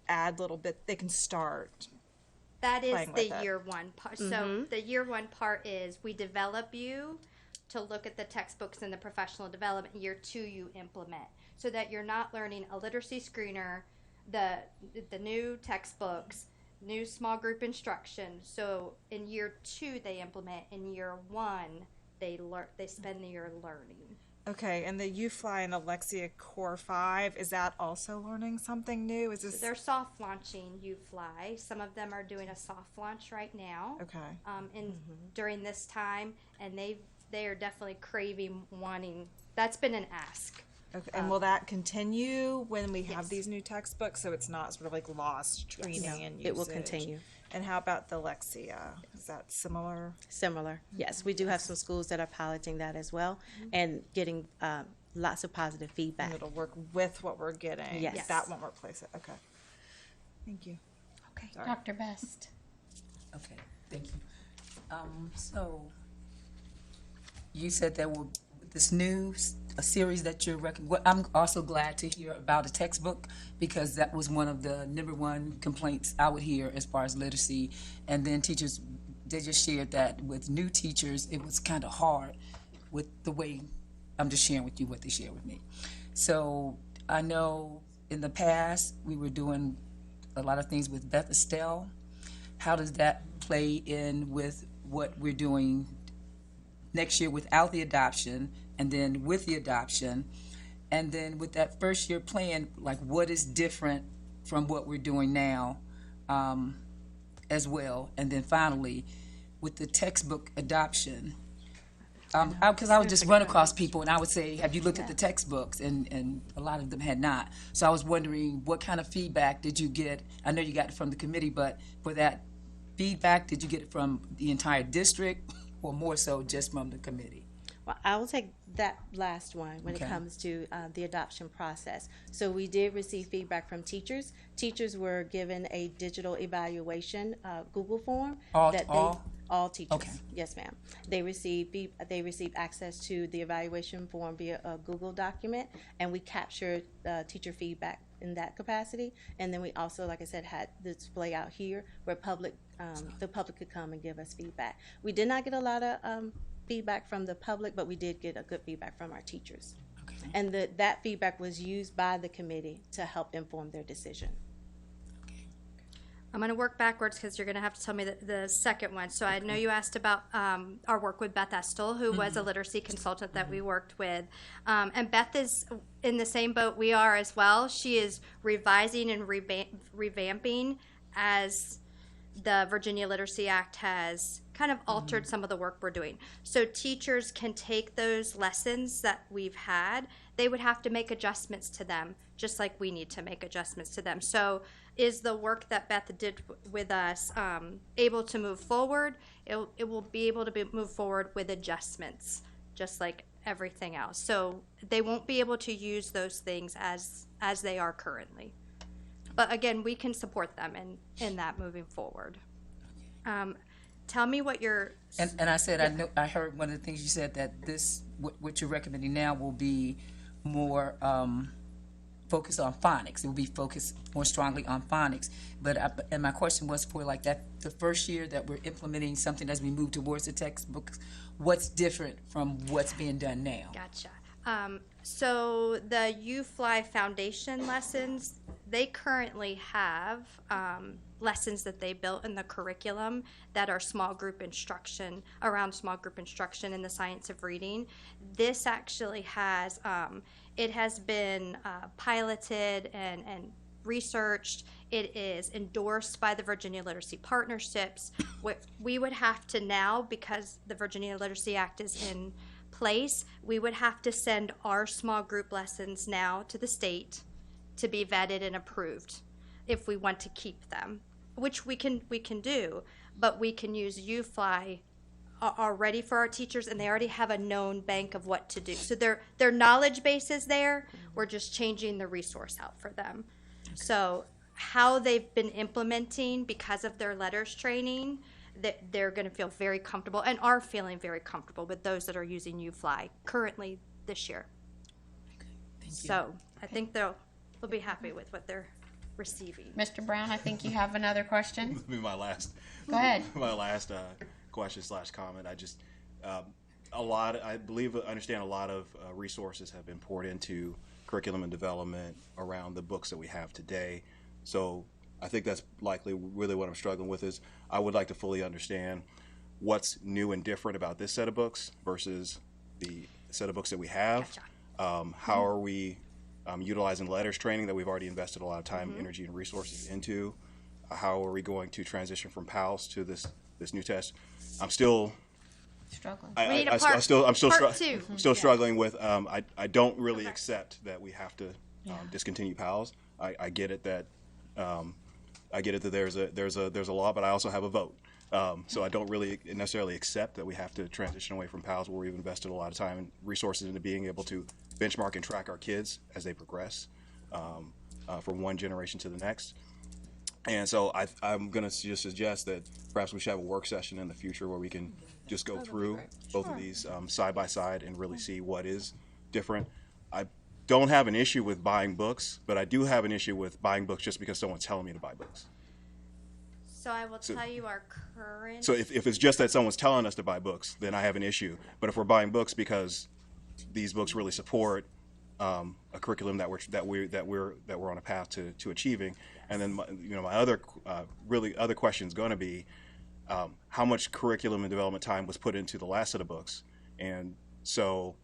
add a little bit, they can start? That is playing with the it. year one part. So the year one part is we develop you to look at the textbooks and the professional development. Year two, you implement, so that you're not learning a literacy screener, the new textbooks, new small group instruction. So in year two, they implement. In year one, they spend the year learning. Okay, and the UFly and Alexia Core 5, is that also learning something new? Is this They're soft launching UFly. Some of them are doing a soft launch right now. Okay. During this time, and they are definitely wanting. That's been an ask. Okay, and will that continue when we have these new textbooks, so it's not sort of like lost training and usage? It will continue. And how about the Lexia? Is that similar? Similar, yes. We do have some schools that are piloting that as well and getting lots of positive feedback. And it'll work with what we're getting. Yes. That won't replace it. Okay. Thank you. Okay, Dr. Best. Okay, thank you. So you said there will this new a series that you're I'm also glad to hear about a textbook, because that was one of the number one complaints I would hear as far as literacy. And then teachers, they just shared that with new teachers, it was kind of hard with the way, I'm just sharing with you what they shared with me. So I know in the past we were doing a lot of things with Beth Estelle. How does that play in with what we're doing next year without the adoption, and then with the adoption, and then with that first year plan, like what is different from what we're doing now as well? And then finally, with the textbook adoption, because I would just run across people and I would say, have you looked at the textbooks? And a lot of them had not. So I was wondering, what kind of feedback did you get? I know you got it from the committee, but for that feedback, did you get it from the entire district or more so just from the committee? Well, I will take that last one when Okay. it comes to the adoption process. So we did receive feedback from teachers. Teachers were given a digital evaluation Google form. All teachers. Okay. Yes, ma'am. They received access to the evaluation form via a Google document, and we captured teacher feedback in that capacity. And then we also, like I said, had the display out here where the public could come and give us feedback. We did not get a lot of feedback from the public, but we did get a good feedback from our teachers. Okay. And that feedback was used by the committee to help inform their decision. I'm going to work backwards because you're going to have to tell me the second one. So I know you asked about our work with Beth Estel, who was a literacy consultant that we worked with. And Beth is in the same boat we are as well. She is revising and revamping as the Virginia Literacy Act has kind of altered some of the work we're doing. So teachers can take those lessons that we've had. They would have to make adjustments to them, just like we need to make adjustments to them. So is the work that Beth did with us able to move forward? It will be able to move forward with adjustments, just like everything else. So they won't be able to use those things as they are currently. But again, we can support them in that moving forward. Tell me what you're... And I said, I heard one of the things you said, that what you're recommending now will be more focused on phonics. It will be focused more strongly on phonics. But and my question was for like that, the first year that we're implementing something as we move towards the textbooks, what's different from what's being done now? Gotcha. So the UFly Foundation lessons, they currently have lessons that they built in the curriculum that are small group instruction, around small group instruction in the science of reading. This actually has, it has been piloted and researched. It is endorsed by the Virginia Literacy Partnerships. We would have to now, because the Virginia Literacy Act is in place, we would have to send our small group lessons now to the state to be vetted and approved if we want to keep them, which we can do, but we can use UFly already for our teachers, and they already have a known bank of what to do. So their knowledge base is there. We're just changing the resource out for them. So how they've been implementing, because of their letters training, that they're going to feel very comfortable and are feeling very comfortable with those that are using UFly currently this year. So I think they'll be happy with what they're receiving. Mr. Brown, I think you have another question. Maybe my last. Go ahead. My last question / comment. I just I understand a lot of resources have been poured into curriculum and development around the books that we have today. So I think that's likely really what I'm struggling with is I would like to fully understand what's new and different about this set of books versus the set of books that we have. Gotcha. How are we utilizing letters training that we've already invested a lot of time, energy, and resources into? How are we going to transition from PALS to this new test? I'm still struggling. I'm still struggling with. I don't really accept that we have to discontinue PALS. I get it that there's a law, but I also have a vote. So I don't really necessarily accept that we have to transition away from PALS, where we've invested a lot of time and resources into being able to benchmark and track our kids as they progress from one generation to the next. And so I'm going to just suggest that perhaps we should have a work session in the future where we can just go through both of these side by side and really see what is different. I don't have an issue with buying books, but I do have an issue with buying books just because someone's telling me to buy books. So I will tell you our current. So if it's just that someone's telling us to buy books, then I have an issue. But if we're buying books because these books really support a curriculum that we're on a path to achieving, and then my other question is going to be how much curriculum and development time was put into the last set of books, and so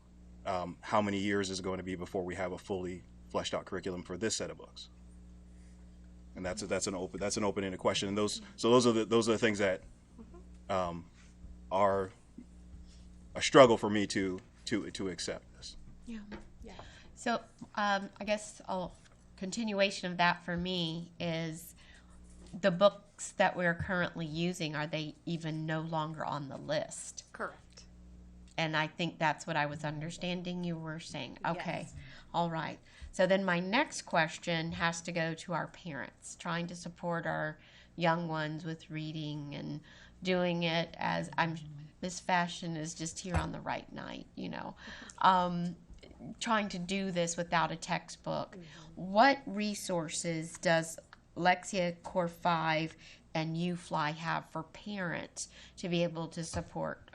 how many years is it going to be before we have a fully fleshed out curriculum for this set of books? And that's an open-ended question. And those are the things that are a struggle for me to accept this. Yeah. So I guess a continuation of that for me is the books that we're currently using, are they even no longer on the list? Correct. And I think that's what I was understanding you were saying. Okay. Yes. All right. So then my next question has to go to our parents, trying to support our young ones with reading and doing it as Miss Fashion is just here on the right night, trying to do this without a textbook. What resources does Lexia Core 5 and UFly have for parents to be able to support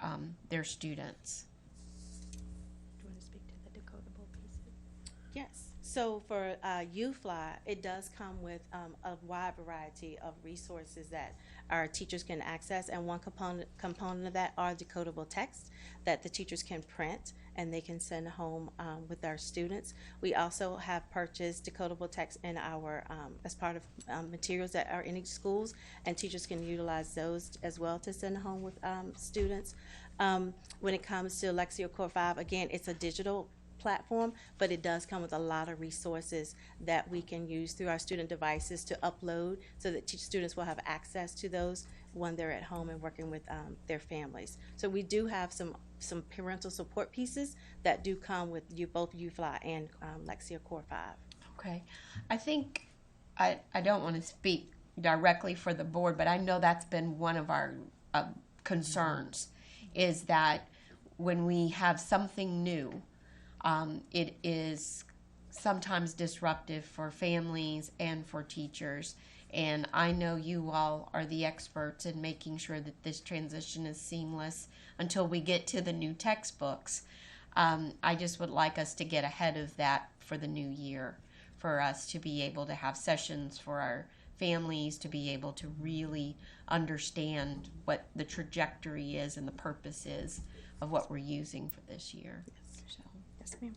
their students? Do you want to speak to the decodable pieces? Yes. So for UFly, it does come with a wide variety of resources that our teachers can access, and one component of that are decodable texts that the teachers can print and they can send home with our students. We also have purchased decodable text in our as part of materials that are in each schools, and teachers can utilize those as well to send home with students. When it comes to Lexia Core 5, again, it's a digital platform, but it does come with a lot of resources that we can use through our student devices to upload so that students will have access to those when they're at home and working with their families. So we do have some parental support pieces that do come with both UFly and Lexia Core 5. Okay. I think I don't want to speak directly for the board, but I know that's been one of our concerns, is that when we have something new, it is sometimes disruptive for families and for teachers. And I know you all are the experts in making sure that this transition is seamless until we get to the new textbooks. I just would like us to get ahead of that for the new year, for us to be able to have sessions for our families to be able to really understand what the trajectory is and the purpose is of what we're using for this year. So, Yes, ma'am.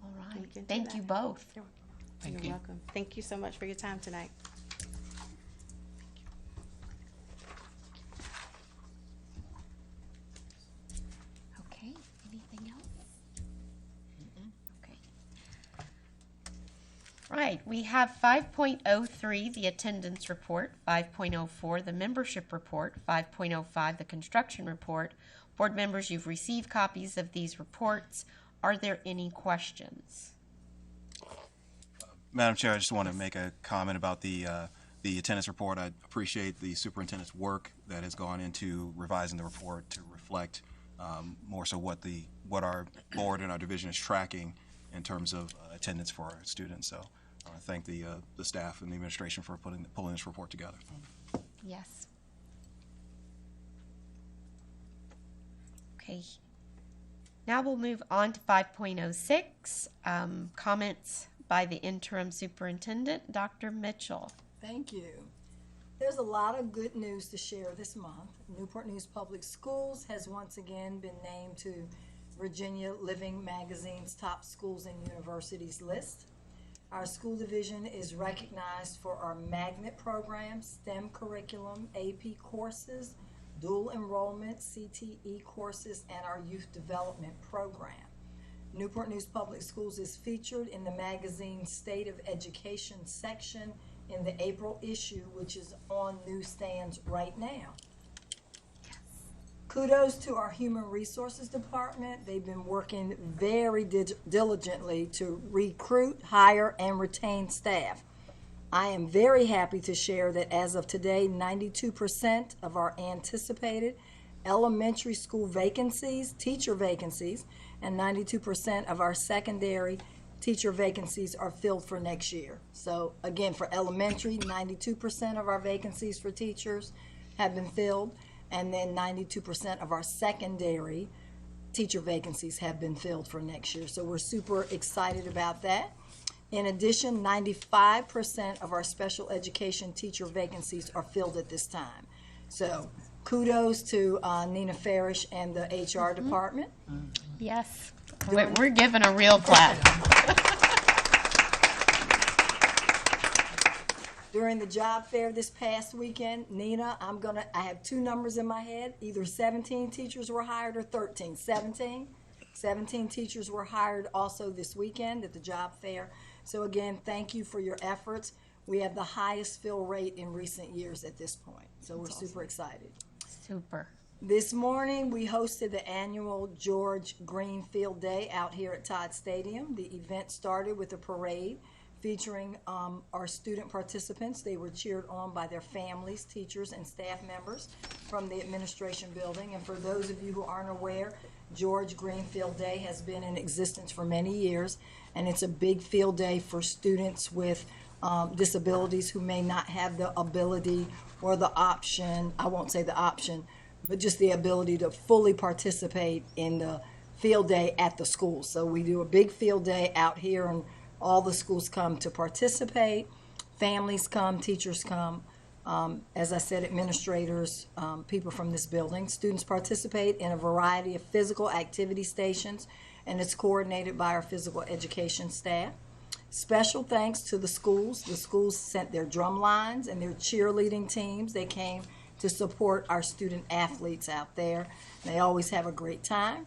all right. Look into Thank that. you both. You're welcome. Thank you so much for your time tonight. Okay. Anything else? Okay. Right. We have 5.03, the attendance report, 5.04, the membership report, 5.05, the construction report. Board members, you've received copies of these reports. Are there any questions? Madam Chair, I just want to make a comment about the attendance report. I appreciate the superintendent's work that has gone into revising the report to reflect more so what our board and our division is tracking in terms of attendance for our students. So I thank the staff and the administration for pulling this report together. Yes. Okay. Now we'll move on to 5.06, comments by the interim superintendent, Dr. Mitchell. Thank you. There's a lot of good news to share this month. Newport News Public Schools has once again been named to Virginia Living Magazine's top schools and universities list. Our school division is recognized for our magnet program, STEM curriculum, AP courses, dual enrollment, CTE courses, and our youth development program. Newport News Public Schools is featured in the magazine's State of Education section in the April issue, which is on newsstands right now. Kudos to our Human Resources Department. They've been working very diligently to recruit, hire, and retain staff. I am very happy to share that as of today, 92% of our anticipated elementary school vacancies, teacher vacancies, and 92% of our secondary teacher vacancies are filled for next year. So again, for elementary, 92% of our vacancies for teachers have been filled, and then 92% of our secondary teacher vacancies have been filled for next year. So we're super excited about that. In addition, 95% of our special education teacher vacancies are filled at this time. So kudos to Nina Farish and the HR department. Yes, we're given a real clap. During the job fair this past weekend, Nina, I have two numbers in my head. Either 17 teachers were hired or 13. 17 teachers were hired also this weekend at the job fair. So again, thank you for your efforts. We have the highest fill rate in recent years at this point. So we're super excited. Super. This morning, we hosted the annual George Greenfield Day out here at Todd Stadium. The event started with a parade featuring our student participants. They were cheered on by their families, teachers, and staff members from the administration building. And for those of you who aren't aware, George Greenfield Day has been in existence for many years, and it's a big field day for students with disabilities who may not have the ability or the option, I won't say the option, but just the ability to fully participate in the field day at the school. So we do a big field day out here, and all the schools come to participate. Families come, teachers come. As I said, administrators, people from this building. Students participate in a variety of physical activity stations, and it's coordinated by our physical education staff. Special thanks to the schools. The schools sent their drum lines and their cheerleading teams. They came to support our student athletes out there. They always have a great time.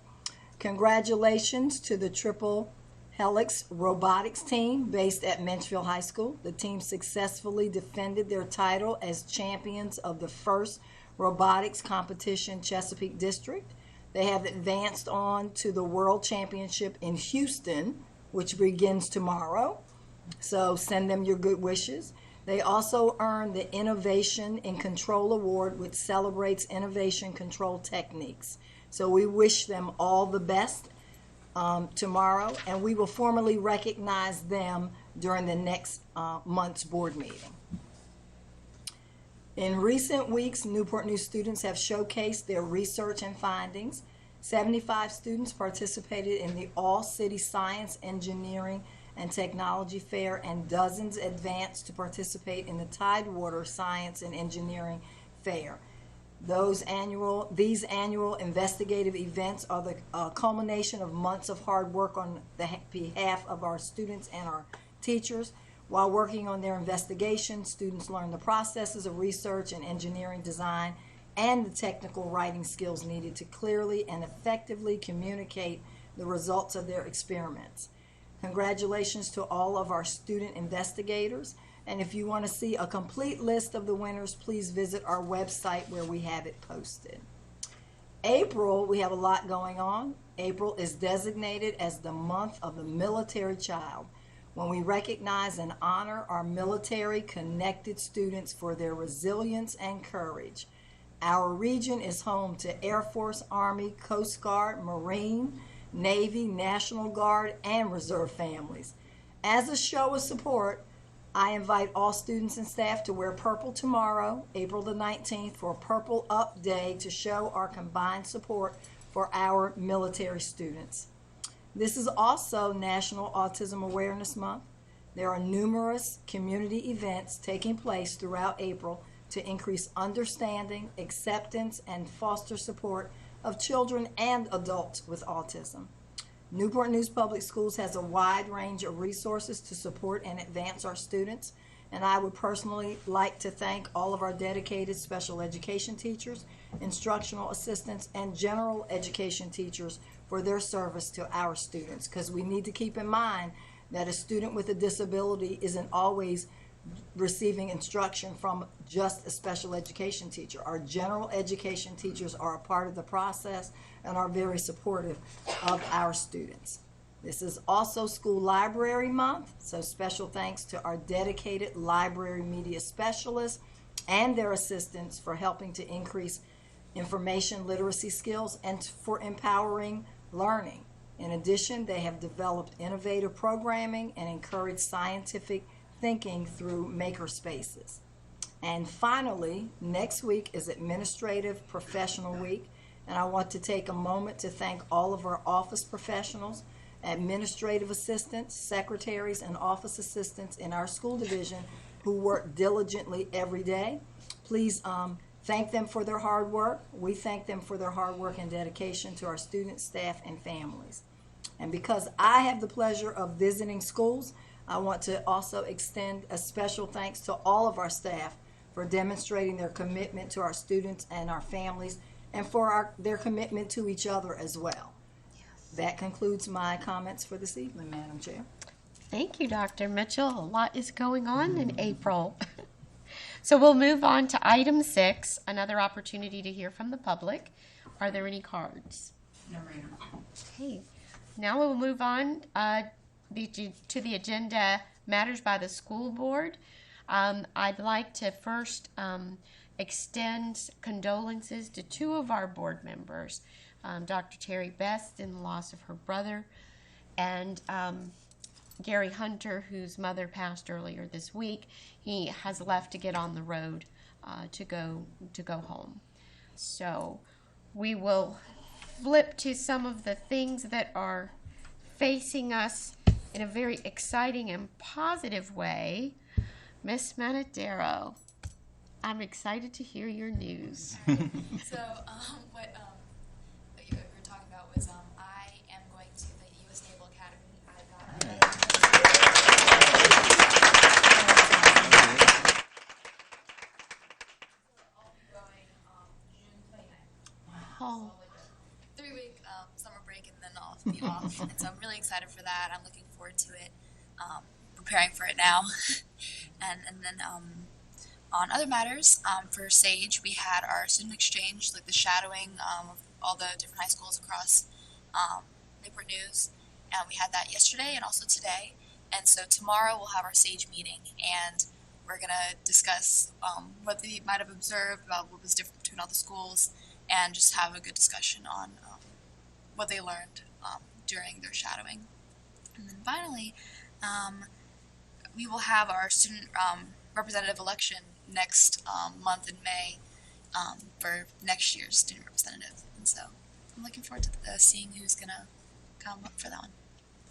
Congratulations to the Triple Helix robotics team based at Menchville High School. The team successfully defended their title as champions of the first robotics competition Chesapeake District. They have advanced on to the World Championship in Houston, which begins tomorrow. So send them your good wishes. They also earned the Innovation in Control Award, which celebrates innovation control techniques. So we wish them all the best tomorrow, and we will formally recognize them during the next month's board meeting. In recent weeks, Newport News students have showcased their research and findings. 75 students participated in the All-City Science, Engineering, and Technology Fair, and dozens advanced to participate in the Tidewater Science and Engineering Fair. These annual investigative events are the culmination of months of hard work on the behalf of our students and our teachers. While working on their investigation, students learn the processes of research and engineering design and the technical writing skills needed to clearly and effectively communicate the results of their experiments. Congratulations to all of our student investigators. And if you want to see a complete list of the winners, please visit our website where we have it posted. April, we have a lot going on. April is designated as the month of the military child, when we recognize and honor our military-connected students for their resilience and courage. Our region is home to Air Force, Army, Coast Guard, Marine, Navy, National Guard, and Reserve families. As a show of support, I invite all students and staff to wear purple tomorrow, April the 19th, for Purple Up Day to show our combined support for our military students. This is also National Autism Awareness Month. There are numerous community events taking place throughout April to increase understanding, acceptance, and foster support of children and adults with autism. Newport News Public Schools has a wide range of resources to support and advance our students, and I would personally like to thank all of our dedicated special education teachers, instructional assistants, and general education teachers for their service to our students, because we need to keep in mind that a student with a disability isn't always receiving instruction from just a special education teacher. Our general education teachers are a part of the process and are very supportive of our students. This is also School Library Month, so special thanks to our dedicated library media specialists and their assistants for helping to increase information literacy skills and for empowering learning. In addition, they have developed innovative programming and encouraged scientific thinking through maker spaces. And finally, next week is Administrative Professional Week, and I want to take a moment to thank all of our office professionals, administrative assistants, secretaries, and office assistants in our school division who work diligently every day. Please thank them for their hard work. We thank them for their hard work and dedication to our students, staff, and families. And because I have the pleasure of visiting schools, I want to also extend a special thanks to all of our staff for demonstrating their commitment to our students and our families, and for their commitment to each other as well. That concludes my comments for this evening, Madam Chair. Thank you, Dr. Mitchell. A lot is going on in April. So we'll move on to item 6, another opportunity to hear from the public. Are there any cards? No, ma'am. Okay. Now we'll move on to the agenda, matters by the school board. I'd like to first extend condolences to 2 of our board members, Dr. Terry Best in the loss of her brother, and Gary Hunter, whose mother passed earlier this week. He has left to get on the road to go home. So we will flip to some of the things that are facing us in a very exciting and positive way. Miss Manadero, I'm excited to hear your news. So what you were talking about was I am going to the U.S. Naval Academy. I'll be going June 29th. Wow. So 3-week summer break, and then I'll be off. And so I'm really excited for that. I'm looking forward to it. Preparing for it now. and then on other matters, for SAGE, we had our student exchange, like the shadowing of all the different high schools across Newport News, and we had that yesterday and also today. And so tomorrow we'll have our SAGE meeting, and we're going to discuss what they might have observed about what was different between all the schools, and just have a good discussion on what they learned during their shadowing. And then finally, we will have our student representative election next month in May for next year's student representative. And so I'm looking forward to seeing who's going to come up for that one.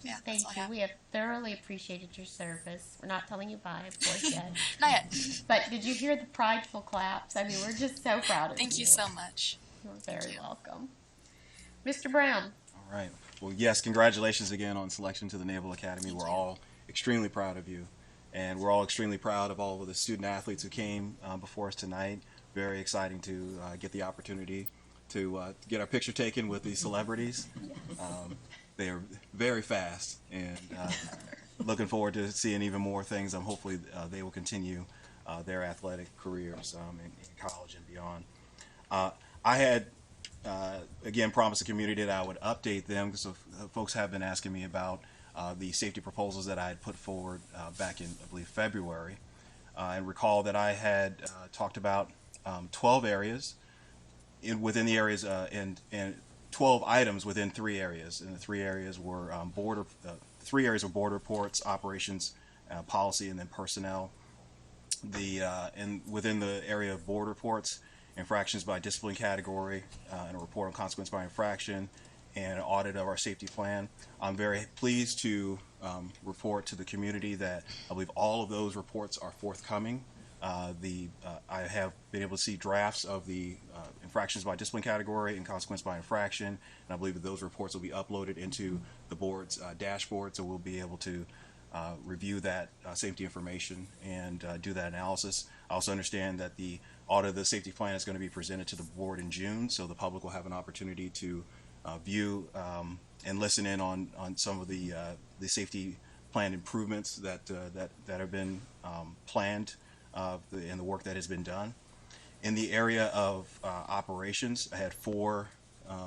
Yeah, Thank that's all I you. have. We have thoroughly appreciated your service. We're not telling you bye, of course, yet. Not yet. But did you hear the prideful claps? I mean, we're just so proud of you. Thank you so much. You're very welcome. Mr. Brown. All right. Well, yes, congratulations again on selection to the Naval Academy. We're all extremely proud of you. And we're all extremely proud of all of the student athletes who came before us tonight. Very exciting to get the opportunity to get our picture taken with these celebrities. They are very fast, and looking forward to seeing even more things. Hopefully they will continue their athletic careers in college and beyond. I had, again, promised the community that I would update them because folks have been asking me about the safety proposals that I had put forward back in, I believe, February. And recall that I had talked about 12 areas within the areas and 12 items within 3 areas. And the 3 areas were border reports, operations, policy, and then personnel. And within the area of board reports, infractions by discipline category, and a report on consequence by infraction, and an audit of our safety plan. I'm very pleased to report to the community that I believe all of those reports are forthcoming. I have been able to see drafts of the infractions by discipline category and consequence by infraction, and I believe that those reports will be uploaded into the board's dashboard, so we'll be able to review that safety information and do that analysis. I also understand that the audit of the safety plan is going to be presented to the board in June, so the public will have an opportunity to view and listen in on some of the safety plan improvements that have been planned and the work that has been done. In the area of operations, I had 4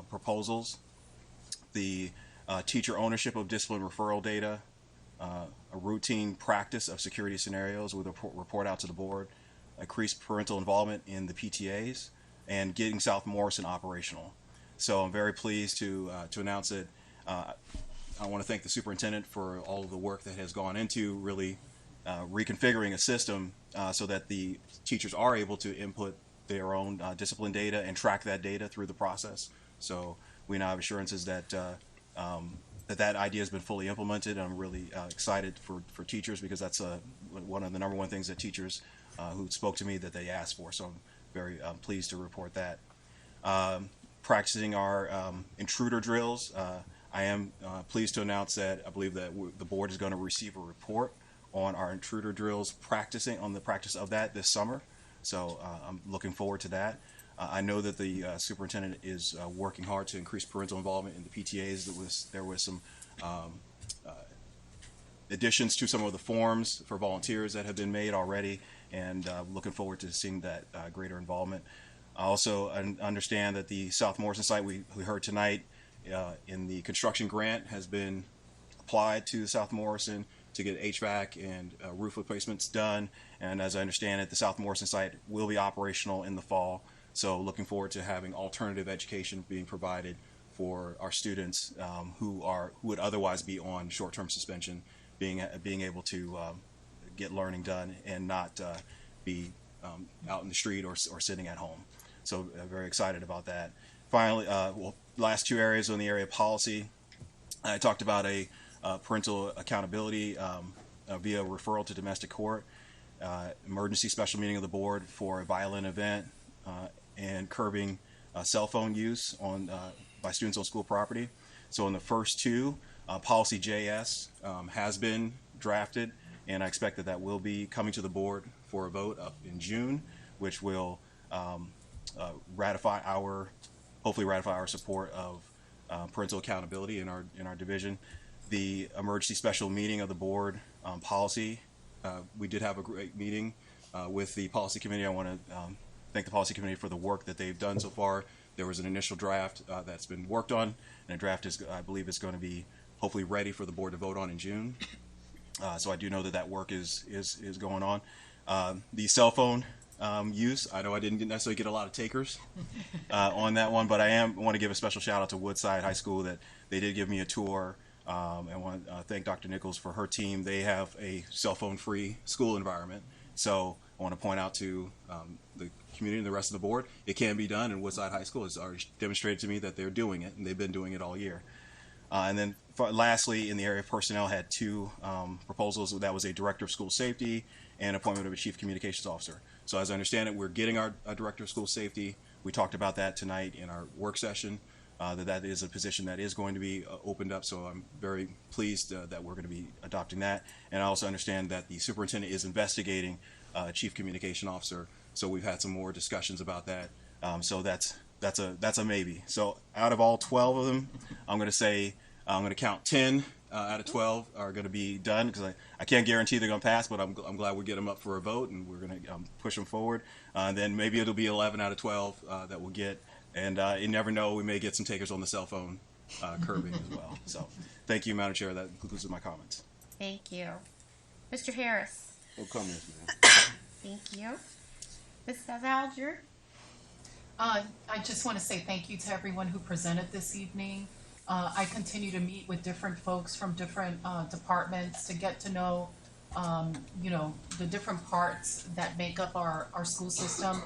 proposals. The teacher ownership of discipline referral data, a routine practice of security scenarios with a report out to the board, increased parental involvement in the PTAs, and getting South Morrison operational. So I'm very pleased to announce that I want to thank the superintendent for all of the work that has gone into really reconfiguring a system so that the teachers are able to input their own discipline data and track that data through the process. So we now have assurances that that idea has been fully implemented. I'm really excited for teachers because that's one of the number 1 things that teachers who spoke to me that they asked for. So I'm very pleased to report that. Practicing our intruder drills. I am pleased to announce that I believe that the board is going to receive a report on our intruder drills on the practice of that this summer. So I'm looking forward to that. I know that the superintendent is working hard to increase parental involvement in the PTAs. There was some additions to some of the forms for volunteers that have been made already, and looking forward to seeing that greater involvement. I also understand that the South Morrison site we heard tonight in the construction grant has been applied to South Morrison to get HVAC and roof replacements done. And as I understand it, the South Morrison site will be operational in the fall. So looking forward to having alternative education being provided for our students who would otherwise be on short-term suspension, being able to get learning done and not be out in the street or sitting at home. So very excited about that. Finally, last 2 areas on the area of policy. I talked about a parental accountability via referral to domestic court, emergency special meeting of the board for a violent event, and curbing cell phone use by students on school property. So in the first 2, policy JS has been drafted, and I expect that will be coming to the board for a vote up in June, which will hopefully ratify our support of parental accountability in our division. The emergency special meeting of the board policy, we did have a great meeting with the policy committee. I want to thank the policy committee for the work that they've done so far. There was an initial draft that's been worked on, and a draft I believe is going to be hopefully ready for the board to vote on in June. So I do know that work is going on. The cell phone use, I know I didn't necessarily get a lot of takers on that one, but I want to give a special shout out to Woodside High School that they did give me a tour. I want to thank Dr. Nichols for her team. They have a cell phone free school environment. So I want to point out to the community and the rest of the board, it can be done, and Woodside High School has already demonstrated to me that they're doing it, and they've been doing it all year. And then lastly, in the area of personnel, had two proposals. That was a director of school safety and appointment of a chief communications officer. So as I understand it, we're getting our director of school safety. We talked about that tonight in our work session, that is a position that is going to be opened up. So I'm very pleased that we're going to be adopting that. And I also understand that the superintendent is investigating a chief communication officer. So we've had some more discussions about that. So that's a maybe. So out of all 12 of them, I'm going to say I'm going to count 10 out of 12 are going to be done, because I can't guarantee they're going to pass, but I'm glad we get them up for a vote, and we're going to push them forward. And then maybe it'll be 11 out of 12 that we'll get. And you never know, we may get some takers on the cell phone curbing as well. So thank you, Madam Chair. That concludes my comments. Thank you. Mr. Harris. No comments, ma'am. Thank you. Mrs. Alger. I just want to say thank you to everyone who presented this evening. I continue to meet with different folks from different departments to get to know, the different parts that make up our school system.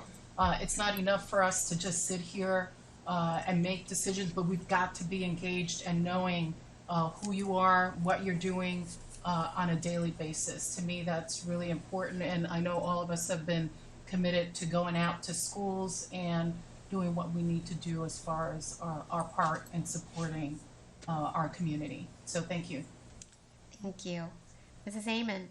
It's not enough for us to just sit here and make decisions, but we've got to be engaged and knowing who you are, what you're doing on a daily basis. To me, that's really important, and I know all of us have been committed to going out to schools and doing what we need to do as far as our part in supporting our community. So thank you. Thank you. Mrs. Amon.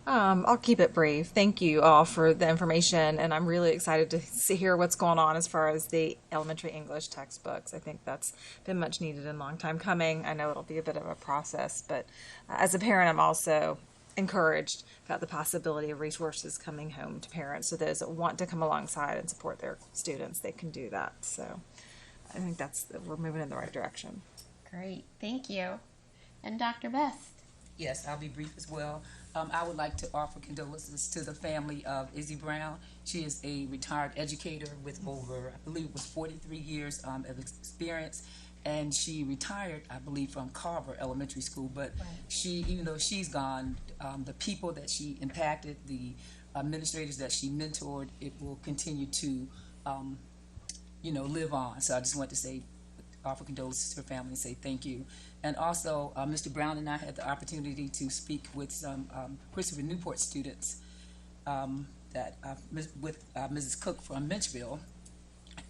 I'll keep it brief. Thank you all for the information, and I'm really excited to hear what's going on as far as the elementary English textbooks. I think that's been much needed and a long time coming. I know it'll be a bit of a process, but as a parent, I'm also encouraged about the possibility of resources coming home to parents. So those that want to come alongside and support their students, they can do that. So I think we're moving in the right direction. Great. Thank you. And Dr. Best. Yes, I'll be brief as well. I would like to offer condolences to the family of Izzy Brown. She is a retired educator with over, I believe it was 43 years of experience. And she retired, I believe, from Carver Elementary School. But she, even though she's gone, the people that she impacted, the administrators that she mentored, it will continue to, live on. So I just want to say, offer condolences to her family and say thank you. And also, Mr. Brown and I had the opportunity to speak with some Christopher Newport students with Mrs. Cook from Menchville.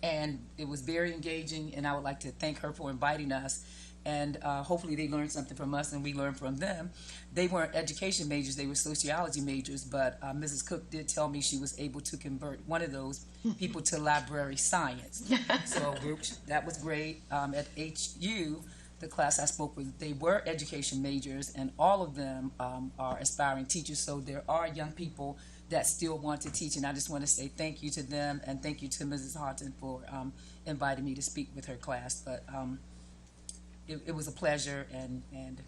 And it was very engaging, and I would like to thank her for inviting us. And hopefully they learned something from us and we learned from them. They weren't education majors, they were sociology majors, but Mrs. Cook did tell me she was able to convert one of those people to library science. So that was great. At HU, the class I spoke with, they were education majors, and all of them are aspiring teachers. So there are young people that still want to teach, and I just want to say thank you to them, and thank you to Mrs. Harton for inviting me to speak with her class. But it was a pleasure, and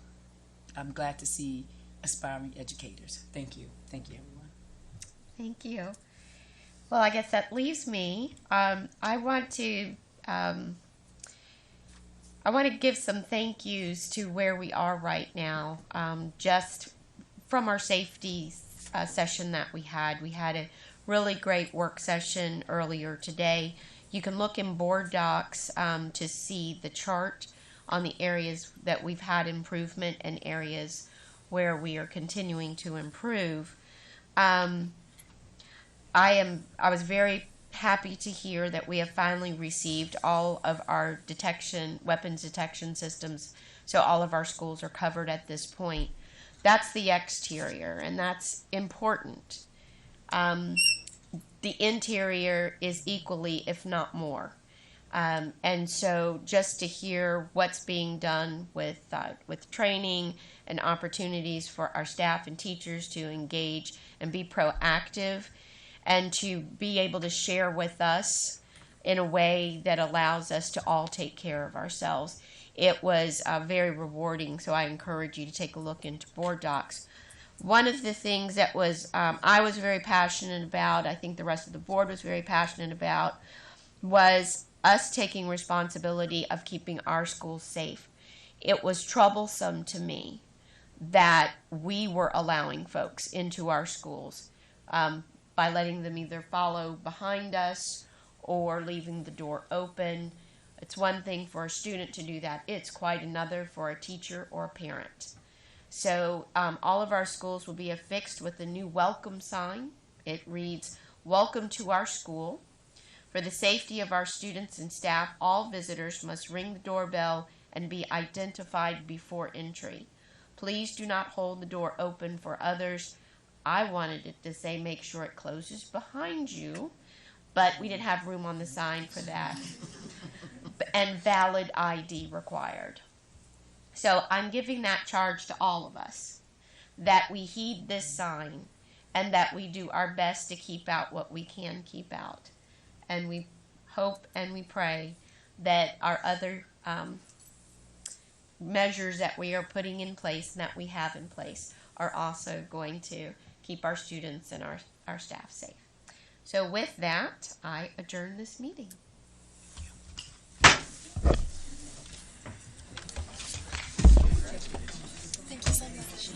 I'm glad to see aspiring educators. Thank you. Thank you, everyone. Thank you. Well, I guess that leaves me. I want to give some thank yous to where we are right now. Just from our safety session that we had a really great work session earlier today. You can look in board docs to see the chart on the areas that we've had improvement and areas where we are continuing to improve. I was very happy to hear that we have finally received all of our weapons detection systems, so all of our schools are covered at this point. That's the exterior, and that's important. The interior is equally, if not more. And so just to hear what's being done with training and opportunities for our staff and teachers to engage and be proactive and to be able to share with us in a way that allows us to all take care of ourselves. It was very rewarding, so I encourage you to take a look into board docs. One of the things that I was very passionate about, I think the rest of the board was very passionate about, was us taking responsibility of keeping our schools safe. It was troublesome to me that we were allowing folks into our schools by letting them either follow behind us or leaving the door open. It's one thing for a student to do that. It's quite another for a teacher or a parent. So all of our schools will be affixed with a new welcome sign. It reads, "Welcome to our school. For the safety of our students and staff, all visitors must ring the doorbell and be identified before entry. Please do not hold the door open for others." I wanted it to say, "Make sure it closes behind you," but we didn't have room on the sign for that. And valid ID required. So I'm giving that charge to all of us, that we heed this sign and that we do our best to keep out what we can keep out. And we hope and we pray that our other measures that we are putting in place and that we have in place are also going to keep our students and our staff safe. So with that, I adjourn this meeting. Thank you so much.